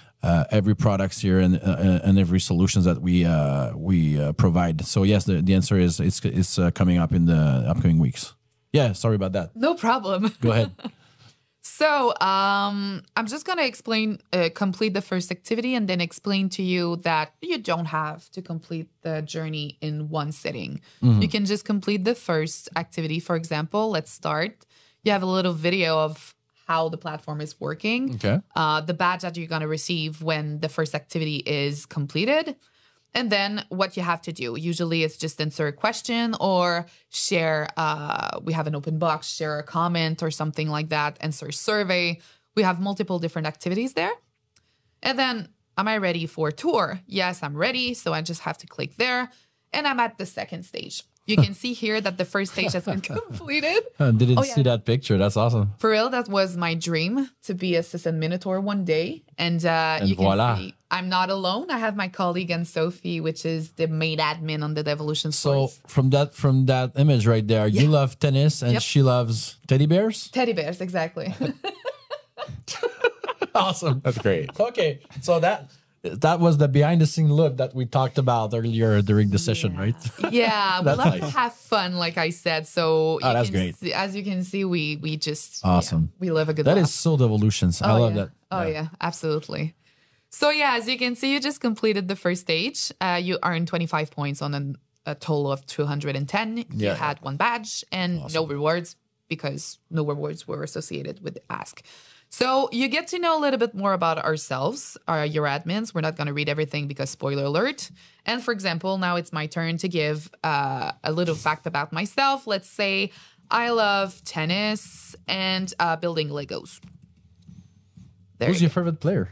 every products here and every solutions that we provide. So yes, the answer is it's coming up in the upcoming weeks. Yeah, sorry about that. No problem. Go ahead. So I'm just going to complete the first activity and then explain to you that you don't have to complete the journey in one sitting. You can just complete the first activity. For example, let's start. You have a little video of how the platform is working. Okay. The badge that you're going to receive when the first activity is completed. And then what you have to do. Usually it's just answer a question or share. We have an open box, share a comment or something like that, answer a survey. We have multiple different activities there. And then, am I ready for a tour? Yes, I'm ready. So I just have to click there. And I'm at the second stage. You can see here that the first stage has been completed. I didn't see that picture. That's awesome. For real, that was my dream, to be a sysadminitor one day. And you can see I'm not alone. I have my colleague Anne-Sophie, which is the main admin on the Devolutions Force. So from that image right there, you love tennis and she loves teddy bears? Teddy bears, exactly. Awesome. That's great. Okay, so that was the behind the scene look that we talked about earlier during the session, right? Yeah, we love to have fun, like I said. So that's great. As you can see, we just awesome. We love a good That laugh. is so Devolutions. I love that. Oh yeah, absolutely. So yeah, as you can see, you just completed the first stage. You earned 25 points on a total of 210. You had one badge and no rewards because no rewards were associated with the ask. So you get to know a little bit more about ourselves, your admins. We're not going to read everything because spoiler alert. And for example, now it's my turn to give a little fact about myself. Let's say I love tennis and building Legos. Who's your favorite player?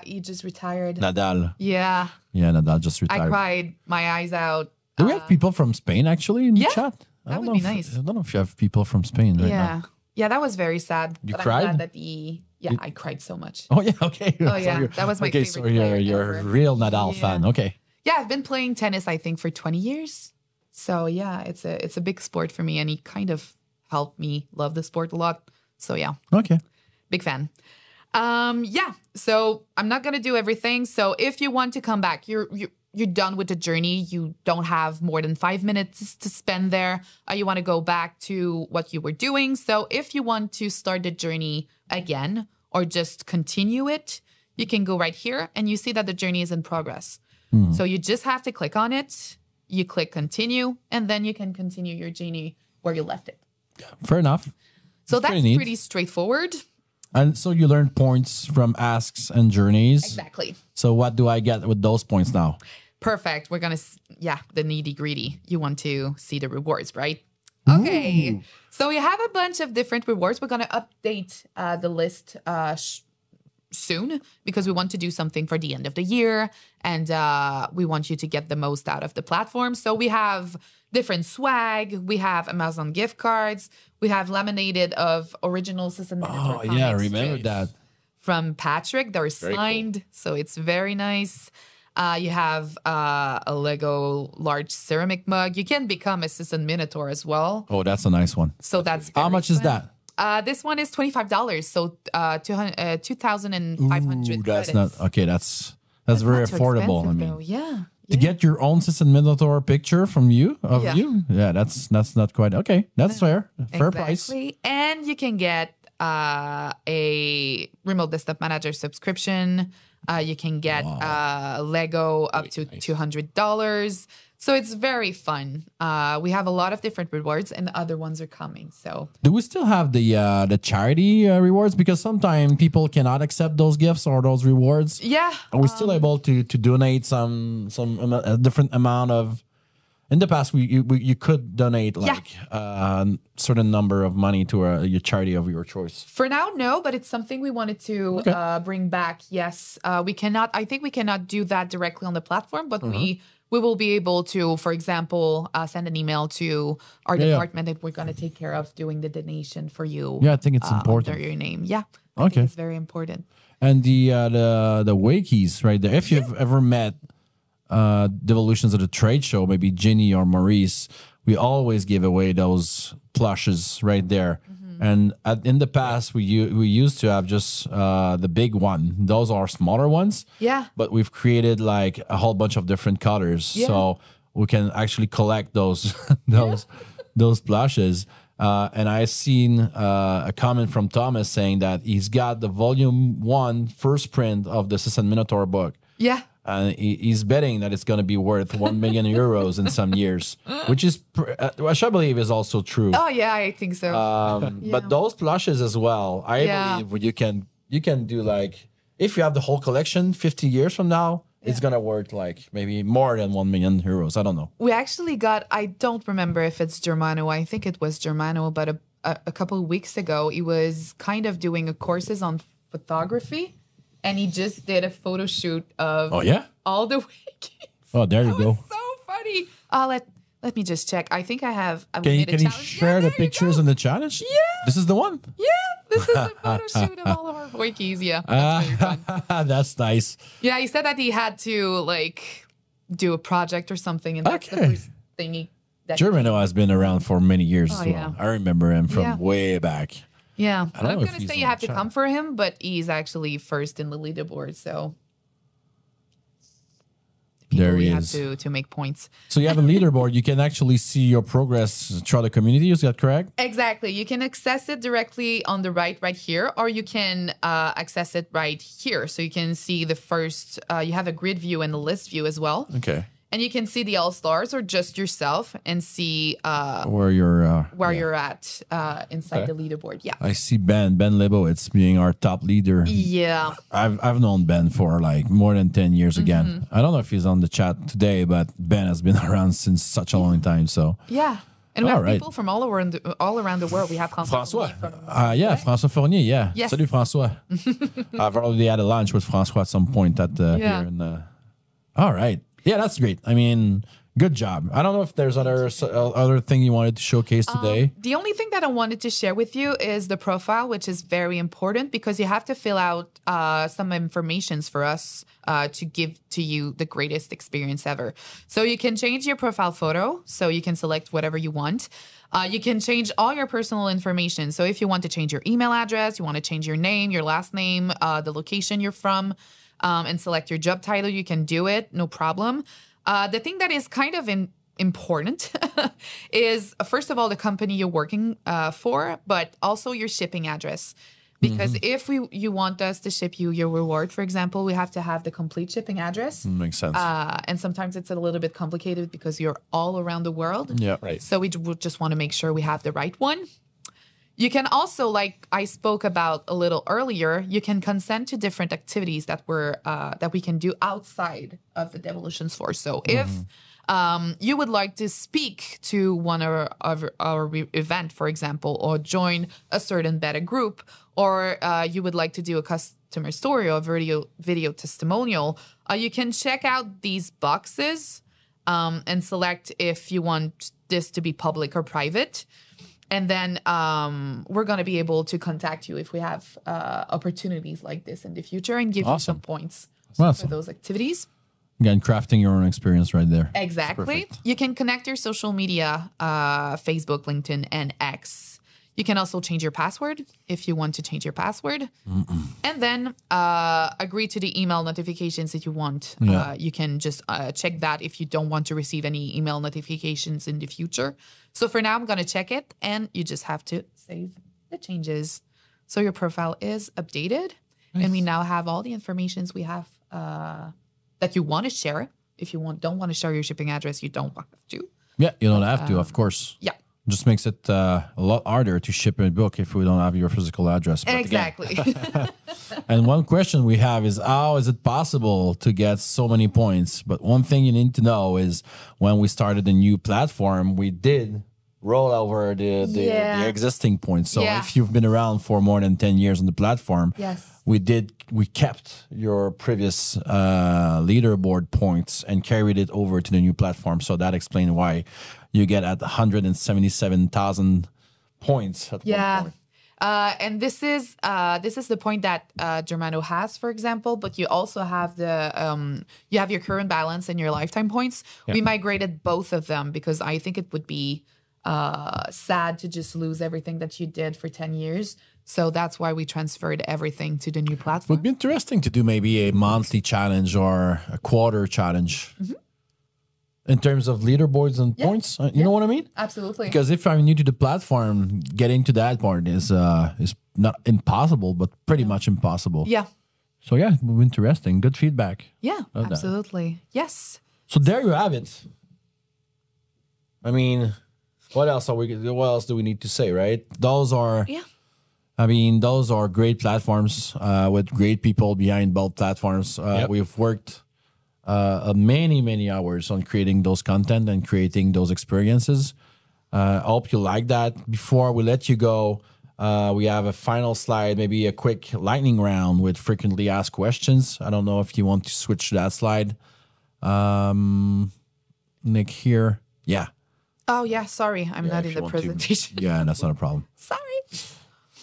He just retired. Nadal. Yeah. Yeah, Nadal just retired. I cried my eyes out. Do we have people from Spain actually in the chat? That would be nice. I don't know if you have people from Spain right now. Yeah, that was very sad. You but cried? I'm glad that I cried so much. Oh yeah, okay. Oh yeah, that was my favorite so player you're a ever. real Nadal fan. Okay. Yeah, I've been playing tennis, I think, for 20 years. So yeah, it's a big sport for me, and he kind of helped me love the sport a lot. So yeah. Okay. Big fan. Yeah. So I'm not gonna do everything. So if you want to come back, you're done with the journey. You don't have more than 5 minutes to spend there. You want to go back to what you were doing. So if you want to start the journey again or just continue it, you can go right here and you see that the journey is in progress. So you just have to click on it. You click continue, and then you can continue your journey where you left it. Fair enough. So that's pretty neat. pretty straightforward. And so you learn points from asks and journeys. Exactly. So what do I get with those points now? Perfect. We're going to, the nitty gritty. You want to see the rewards, right? Okay. Ooh. So we have a bunch of different rewards. We're going to update the list soon because we want to do something for the end of the year and we want you to get the most out of the platform. So we have different swag. We have Amazon gift cards. We have laminated of original System Minotaur Oh, yeah, I comics remember that. from Patrick. They're signed, so it's very nice. You have a Lego large ceramic mug. You can become a System Minotaur as well. Oh, that's a nice one. So that's How very much is fun. that? This one is $25, so 2,500 Ooh, that's credits. not okay. That's very Not too affordable. I expensive, mean, though. Yeah. to get your own System Minotaur picture from you of Yeah. you, yeah, that's not quite okay. That's fair price. Exactly. And you can get a remote desktop manager subscription. You can get Lego up to $200. So it's very fun. We have a lot of different rewards, and the other ones are coming. So Do we still have the charity rewards? Because sometimes people cannot accept those gifts or those rewards. yeah, Are we still able to donate a different amount of? In the past, you could donate like a certain number of money to your charity of your choice. for now, no, but it's something we wanted to bring back. Yes, we cannot. I think we cannot do that directly on the platform, but we will be able to, for example, send an email to our department that we're going to take care of doing the donation for you. Yeah, I think it's important. Under your name. Yeah. I think it's very important. And the Wakies right there. If you've ever met Devolutions at a trade show, maybe Ginny or Maurice, we always give away those plushes right there. And in the past, we used to have just the big one. Those are smaller ones. Yeah. But we've created like a whole bunch of different colors, so we can actually collect those those plushes. And I seen a comment from Thomas saying that he's got the volume 1 first print of the System Minotaur book. Yeah. And he's betting that it's going to be worth 1 million euros in some years, which is, which I believe is also true. Oh yeah, I think so. But those plushes as well, I believe you can do like, if you have the whole collection 50 years from now, it's going to worth like maybe more than 1 million euros. I don't know. We actually got, I don't remember if it's Germano. I think it was Germano, but a couple of weeks ago, he was kind of doing courses on photography. And he just did a photo shoot of all the Wakies. Oh, there you go. So funny. Let me just check. I think I have. Can you share the pictures in the challenge? Yeah. This is the one? Yeah. This is the photo shoot of all of our Wakies. Yeah. That's very fun. That's nice. Yeah. He said that he had to like do a project or something. And that's the first thing he. Germano has been around for many years as well. Yeah. I remember him from way back. Yeah, I don't I'm know if going to he's say on you have the to come for him, but he's actually first in the leaderboard, so there he have is. to make points. So you have a leaderboard. You can actually see your progress throughout the community. Is that correct? Exactly. You can access it directly on the right here, or you can access it right here. So you can see the first, you have a grid view and a list view as well. Okay. And you can see the all-stars or just yourself and see where you're you're at inside the leaderboard. Yeah. I see Ben Lebowitz being our top leader. Yeah. I've known Ben for like more than 10 years again. I don't know if he's on the chat today, but Ben has been around since such a long time. So yeah. And we have people from all around the world. We have François. François Fournier. Yeah. Yes. Salut, François. I've already had a lunch with François at some point at here. In, all right. Yeah, that's great. I mean, good job. I don't know if there's other thing you wanted to showcase today. The only thing that I wanted to share with you is the profile, which is very important because you have to fill out some informations for us to give to you the greatest experience ever. So you can change your profile photo. So you can select whatever you want. You can change all your personal information. So if you want to change your email address, you want to change your name, your last name, the location you're from, and select your job title, you can do it, no problem. The thing that is kind of important is, first of all, the company you're working for, but also your shipping address. Because if you want us to ship you your reward, for example, we have to have the complete shipping address. Makes sense. And sometimes it's a little bit complicated because you're all around the world. Yeah, right. So we just want to make sure we have the right one. You can also, like I spoke about a little earlier, you can consent to different activities that we can do outside of the Devolutions Force. So if you would like to speak to one of our event, for example, or join a certain beta group, or you would like to do a customer story or video testimonial, you can check out these boxes and select if you want this to be public or private. And then we're going to be able to contact you if we have opportunities like this in the future and give you some points for those activities. Again, crafting your own experience right there. Exactly. You can connect your social media, Facebook, LinkedIn, and X. You can also change your password if you want to change your password. And then agree to the email notifications if you want. Yeah. You can just check that if you don't want to receive any email notifications in the future. So for now, I'm going to check it, and you just have to save the changes. So your profile is updated, and we now have all the informations we have that you want to share. If you don't want to share your shipping address, you don't have to. Yeah, you don't have to, of course. Yeah. Just makes it a lot harder to ship a book if we don't have your physical address. But Exactly. and one question we have is, how is it possible to get so many points? But one thing you need to know is when we started the new platform, we did roll over the existing points. So if you've been around for more than 10 years on the platform, we kept your previous leaderboard points and carried it over to the new platform. So that explains why you get at 177,000 points at one point. And this is the point that Germano has, for example, but you also have you have your current balance and your lifetime points. Yeah. We migrated both of them because I think it would be sad to just lose everything that you did for 10 years. So that's why we transferred everything to the new platform. It would be interesting to do maybe a monthly challenge or a quarter challenge. In terms of leaderboards and points, you know what I mean? Absolutely. Because if I'm new to the platform, getting to that part is not impossible, but pretty much impossible. Yeah. So yeah, it would be interesting. Good feedback. Yeah, absolutely. Yes. So there you have it. I mean, what else do we need to say, right? Those are those are great platforms with great people behind both platforms. We've worked many hours on creating those content and creating those experiences. I hope you like that. Before we let you go, we have a final slide, maybe a quick lightning round with frequently asked questions. I don't know if you want to switch to that slide. Nick here. Yeah. Oh, yeah. Sorry. I'm not in the presentation. Yeah, that's not a problem. Sorry.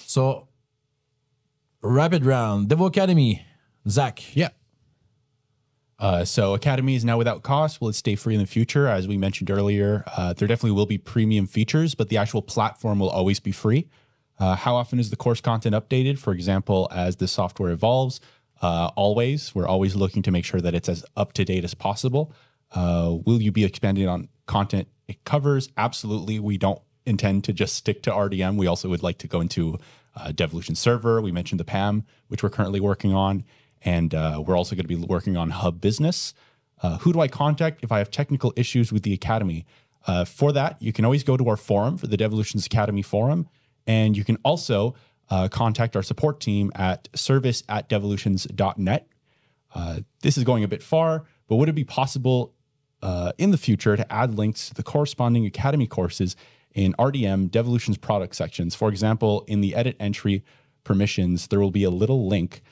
So, rapid round. Devo Academy. Zach. Yeah. So Academy is now without cost. Will it stay free in the future? As we mentioned earlier, there definitely will be premium features, but the actual platform will always be free. How often is the course content updated? For example, as the software evolves, always. We're always looking to make sure that it's as up-to-date as possible. Will you be expanding on content it covers? Absolutely. We don't intend to just stick to RDM. We also would like to go into Devolution Server. We mentioned the PAM, which we're currently working on. And we're also going to be working on Hub Business. Who do I contact if I have technical issues with the Academy? For that, you can always go to our forum, for the Devolutions Academy forum. And you can also contact our support team at service@devolutions.net. This is going a bit far, but would it be possible in the future to add links to the corresponding Academy courses in RDM Devolutions product sections? For example, in the edit entry permissions, there will be a little link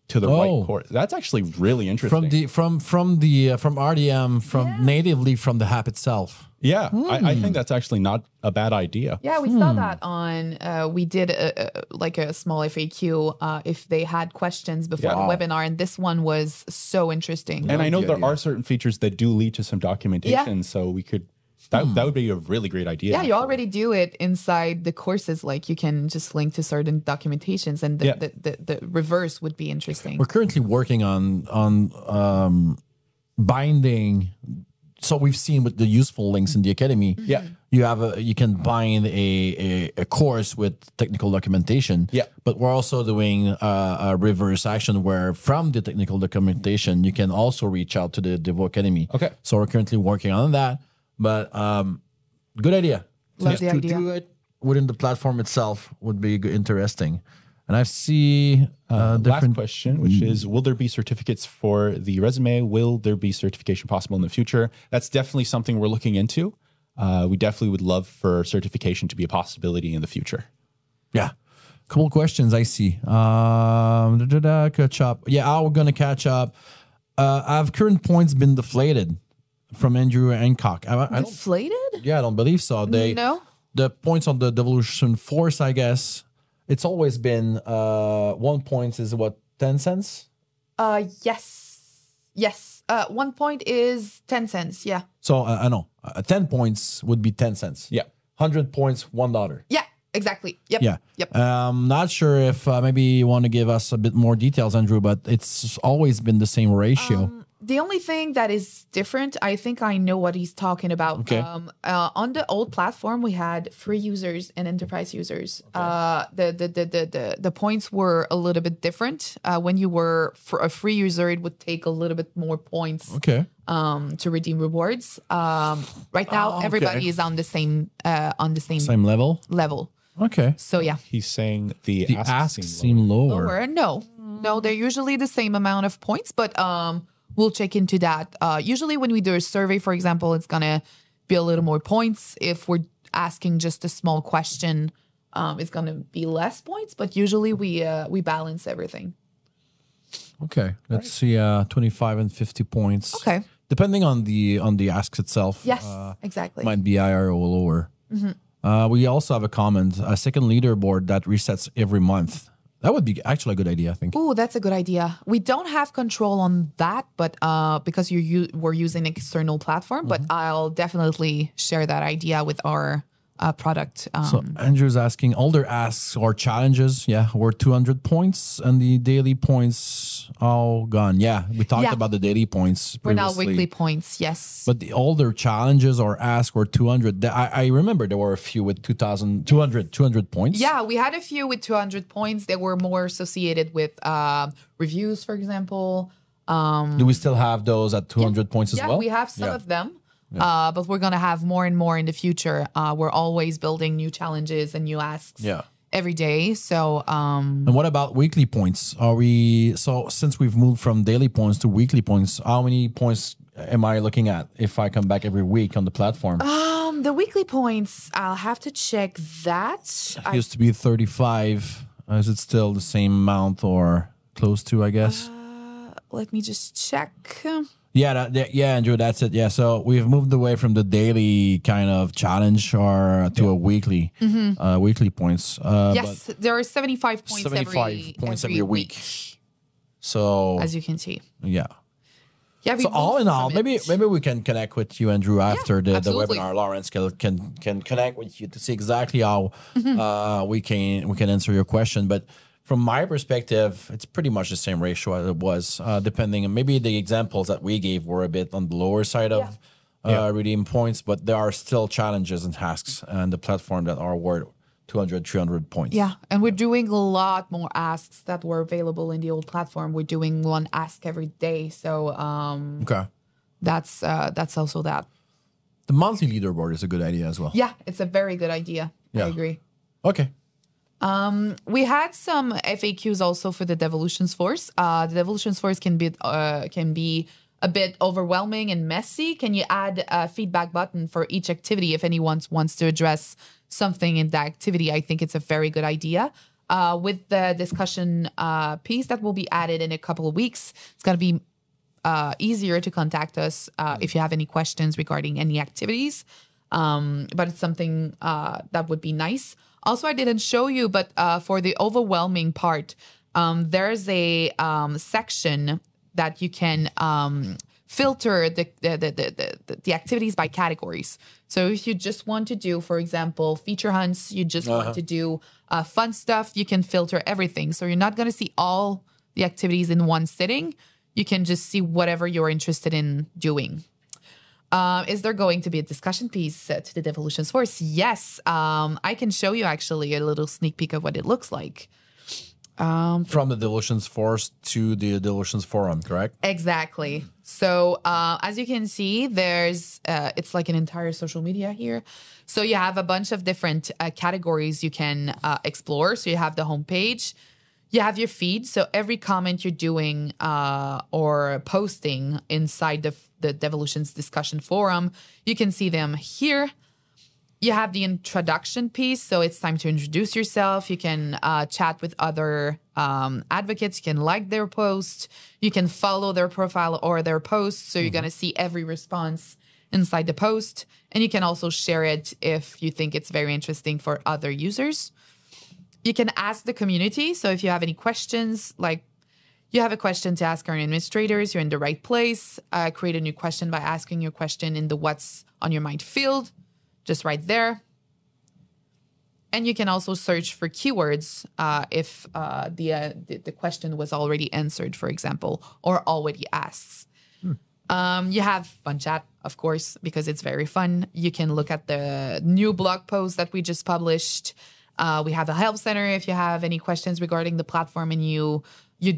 to the right course. That's actually really interesting. From RDM, natively from the app itself. Yeah, I think that's actually not a bad idea. Yeah, we saw that on, we did a small FAQ if they had questions before the webinar, and this one was so interesting. And I know there are certain features that do lead to some documentation, so we could, that would be a really great idea. Yeah, you already do it inside the courses. Like you can just link to certain documentations, and the reverse would be interesting. We're currently working on binding. So we've seen with the useful links in the Academy, you can bind a course with technical documentation. Yeah. But we're also doing a reverse action where from the technical documentation, you can also reach out to the Devo Academy. Okay. So we're currently working on that. But good idea. Love the idea. Do it within the platform itself would be interesting. And I see Last different. question, which is, will there be certificates for the resume? Will there be certification possible in the future? That's definitely something we're looking into. We definitely would love for certification to be a possibility in the future. Yeah. Couple questions I see. Catch up. Yeah, we're going to catch up. Have current points been deflated from Andrew Hancock? I don't, Deflated? yeah, I don't believe so. No. The points on the Devolution Force, I guess, it's always been 1 point is what, 10 cents? Yes. 1 point is 10 cents. Yeah. So I know 10 points would be 10 cents. Yeah. 100 points, $1. Yeah, exactly. Yep. Yeah. Yep. Not sure if maybe you want to give us a bit more details, Andrew, but it's always been the same ratio. The only thing that is different, I think I know what he's talking about. Okay. On the old platform, we had free users and enterprise users. The points were a little bit different. When you were for a free user, it would take a little bit more points Okay. to redeem rewards. Right now, everybody is on the same Same level? level. Okay. So yeah, He's saying the, The asks seem lower. lower. No, they're usually the same amount of points, but we'll check into that. Usually when we do a survey, for example, it's gonna be a little more points. If we're asking just a small question, it's gonna be less points. But usually we balance everything. Okay. Let's see 25 and 50 points. Okay. Depending on the asks itself. Yes, exactly. Might be higher or lower. We also have a comment, a second leaderboard that resets every month. That would be actually a good idea, I think. Ooh, that's a good idea. We don't have control on that, but because we're using an external platform, but I'll definitely share that idea with our product. So Andrew's asking, older asks or challenges, were 200 points and the daily points all gone. Yeah, we talked about the daily points we're now previously. weekly points, yes. But the older challenges or asks were 200. I remember there were a few with 200 points. Yeah, we had a few with 200 points. They were more associated with reviews, for example. Do we still have those at 200 points as well? Yeah, we have some of them. But we're going to have more and more in the future. We're always building new challenges and new asks every day. So, and what about weekly points? Since we've moved from daily points to weekly points, how many points am I looking at if I come back every week on the platform? the weekly points, I'll have to check that. It used to be 35. Is it still the same amount or close to, I guess? Let me just check. Yeah, Andrew, that's it. Yeah, so we've moved away from the daily kind of challenge or to a weekly, weekly points. Yes, there are 75 points 75 points every week. So, as you can see. Yeah. Yeah. So all in all, maybe we can connect with you, Andrew, after the absolutely. webinar. Laurence can connect with you to see exactly how we can answer your question. But from my perspective, it's pretty much the same ratio as it was, depending on maybe the examples that we gave were a bit on the lower side of redeem points, but there are still challenges and tasks on the platform that are worth 200, 300 points. Yeah, and we're doing a lot more asks that were available in the old platform. We're doing one ask every day, so that's also that. The monthly leaderboard is a good idea as well. Yeah, it's a very good idea. Yeah. I agree. Okay. We had some FAQs also for the Devolutions Force. The Devolutions Force can be a bit overwhelming and messy. Can you add a feedback button for each activity if anyone wants to address something in that activity? I think it's a very good idea. With the discussion piece that will be added in a couple of weeks, it's going to be easier to contact us if you have any questions regarding any activities. But it's something that would be nice. Also, I didn't show you, but for the overwhelming part, there's a section that you can filter the activities by categories. So if you just want to do, for example, feature hunts, you just want to do fun stuff, you can filter everything. So you're not going to see all the activities in one sitting. You can just see whatever you're interested in doing. Is there going to be a discussion piece to the Devolutions Force? Yes. I can show you actually a little sneak peek of what it looks like. From the Devolutions Force to the Devolutions Forum, correct? Exactly. So as you can see, there's it's like an entire social media here. So you have a bunch of different categories you can explore. So you have the homepage, you have your feed. So every comment you're doing or posting inside the Devolutions discussion forum, you can see them here. You have the introduction piece, so it's time to introduce yourself. You can chat with other advocates. You can like their post. You can follow their profile or their post, so you're going to see every response inside the post. And you can also share it if you think it's very interesting for other users. You can ask the community. So if you have any questions, like you have a question to ask our administrators, you're in the right place. Create a new question by asking your question in the what's on your mind field. Just right there. And you can also search for keywords if the question was already answered, for example, or already asked. You have fun chat, of course, because it's very fun. You can look at the new blog post that we just published. We have a help center if you have any questions regarding the platform and you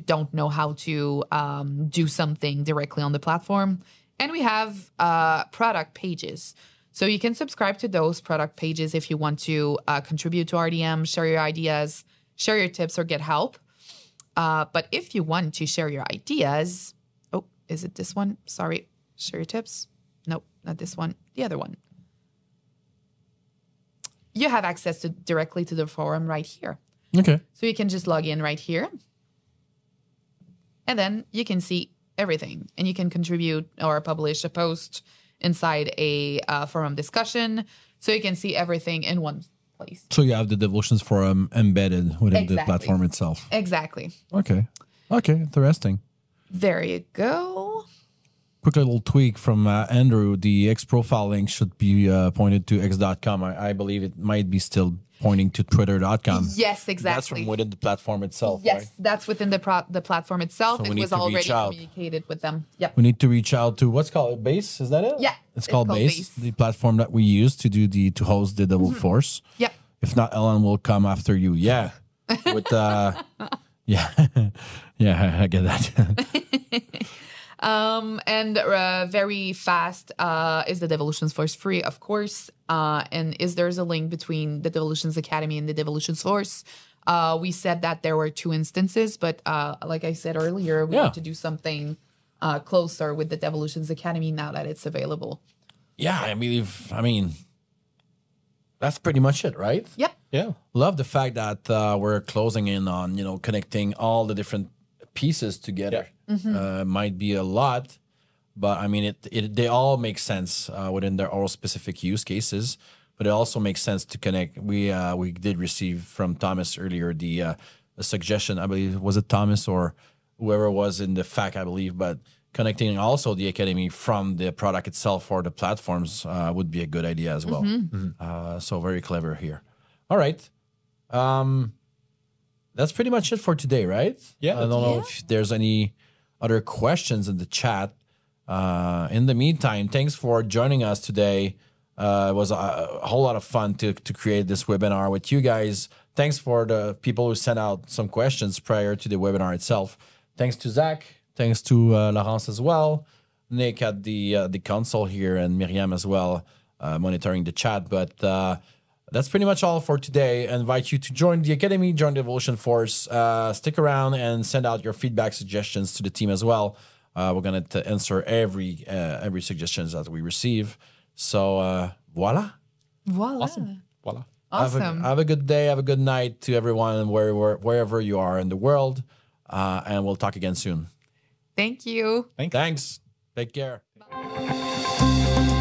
don't know how to do something directly on the platform. And we have product pages. So you can subscribe to those product pages if you want to contribute to RDM, share your ideas, share your tips, or get help. But if you want to share your ideas, oh, is it this one? Sorry, share your tips. Nope, not this one. The other one. You have access directly to the forum right here. Okay. So you can just log in right here. And then you can see everything. And you can contribute or publish a post inside a forum discussion. So you can see everything in one place. So you have the Devolutions Forum embedded within the platform itself. Exactly. Okay. Okay, interesting. There you go. Quick little tweak from Andrew. The X profile link should be pointed to x.com. I believe it might be still pointing to twitter.com. Yes, exactly. That's from within the platform itself, yes, right? That's within the platform itself. So it was already communicated with them. Yep. We need to reach out to what's called Base. Is that it? Yeah. It's called Base, the platform that we use to host the Devil Force. Yep. If not, Ellen will come after you. Yeah. With yeah. Yeah, I get that. And very fast is the Devolutions Force free, of course. And there's a link between the Devolutions Academy and the Devolutions Force. We said that there were 2 instances, but like I said earlier, we want to do something closer with the Devolutions Academy now that it's available. Yeah, I mean, that's pretty much it, right? Yep. Yeah. Love the fact that we're closing in on, connecting all the different pieces together. Yeah. Might be a lot, but I mean, they all make sense within their own specific use cases. But it also makes sense to connect. We did receive from Thomas earlier a suggestion. I believe was it Thomas or whoever was in the FAQ, I believe. But connecting also the academy from the product itself or the platforms would be a good idea as well. So very clever here. All right. That's pretty much it for today, right? Yeah. I don't know if there's any other questions in the chat. In the meantime, thanks for joining us today. It was a whole lot of fun to create this webinar with you guys. Thanks for the people who sent out some questions prior to the webinar itself. Thanks to Zach. Thanks to Laurence as well. Nick at the console here and Miriam as well, monitoring the chat. But that's pretty much all for today. I invite you to join the Academy, join the Devolution Force. Stick around and send out your feedback suggestions to the team as well. We're going to answer every suggestions that we receive. So voila. Voila. Awesome. Voila. Awesome. Have a good day. Have a good night to everyone wherever you are in the world. And we'll talk again soon. Thank you. Thanks. Take care. Bye.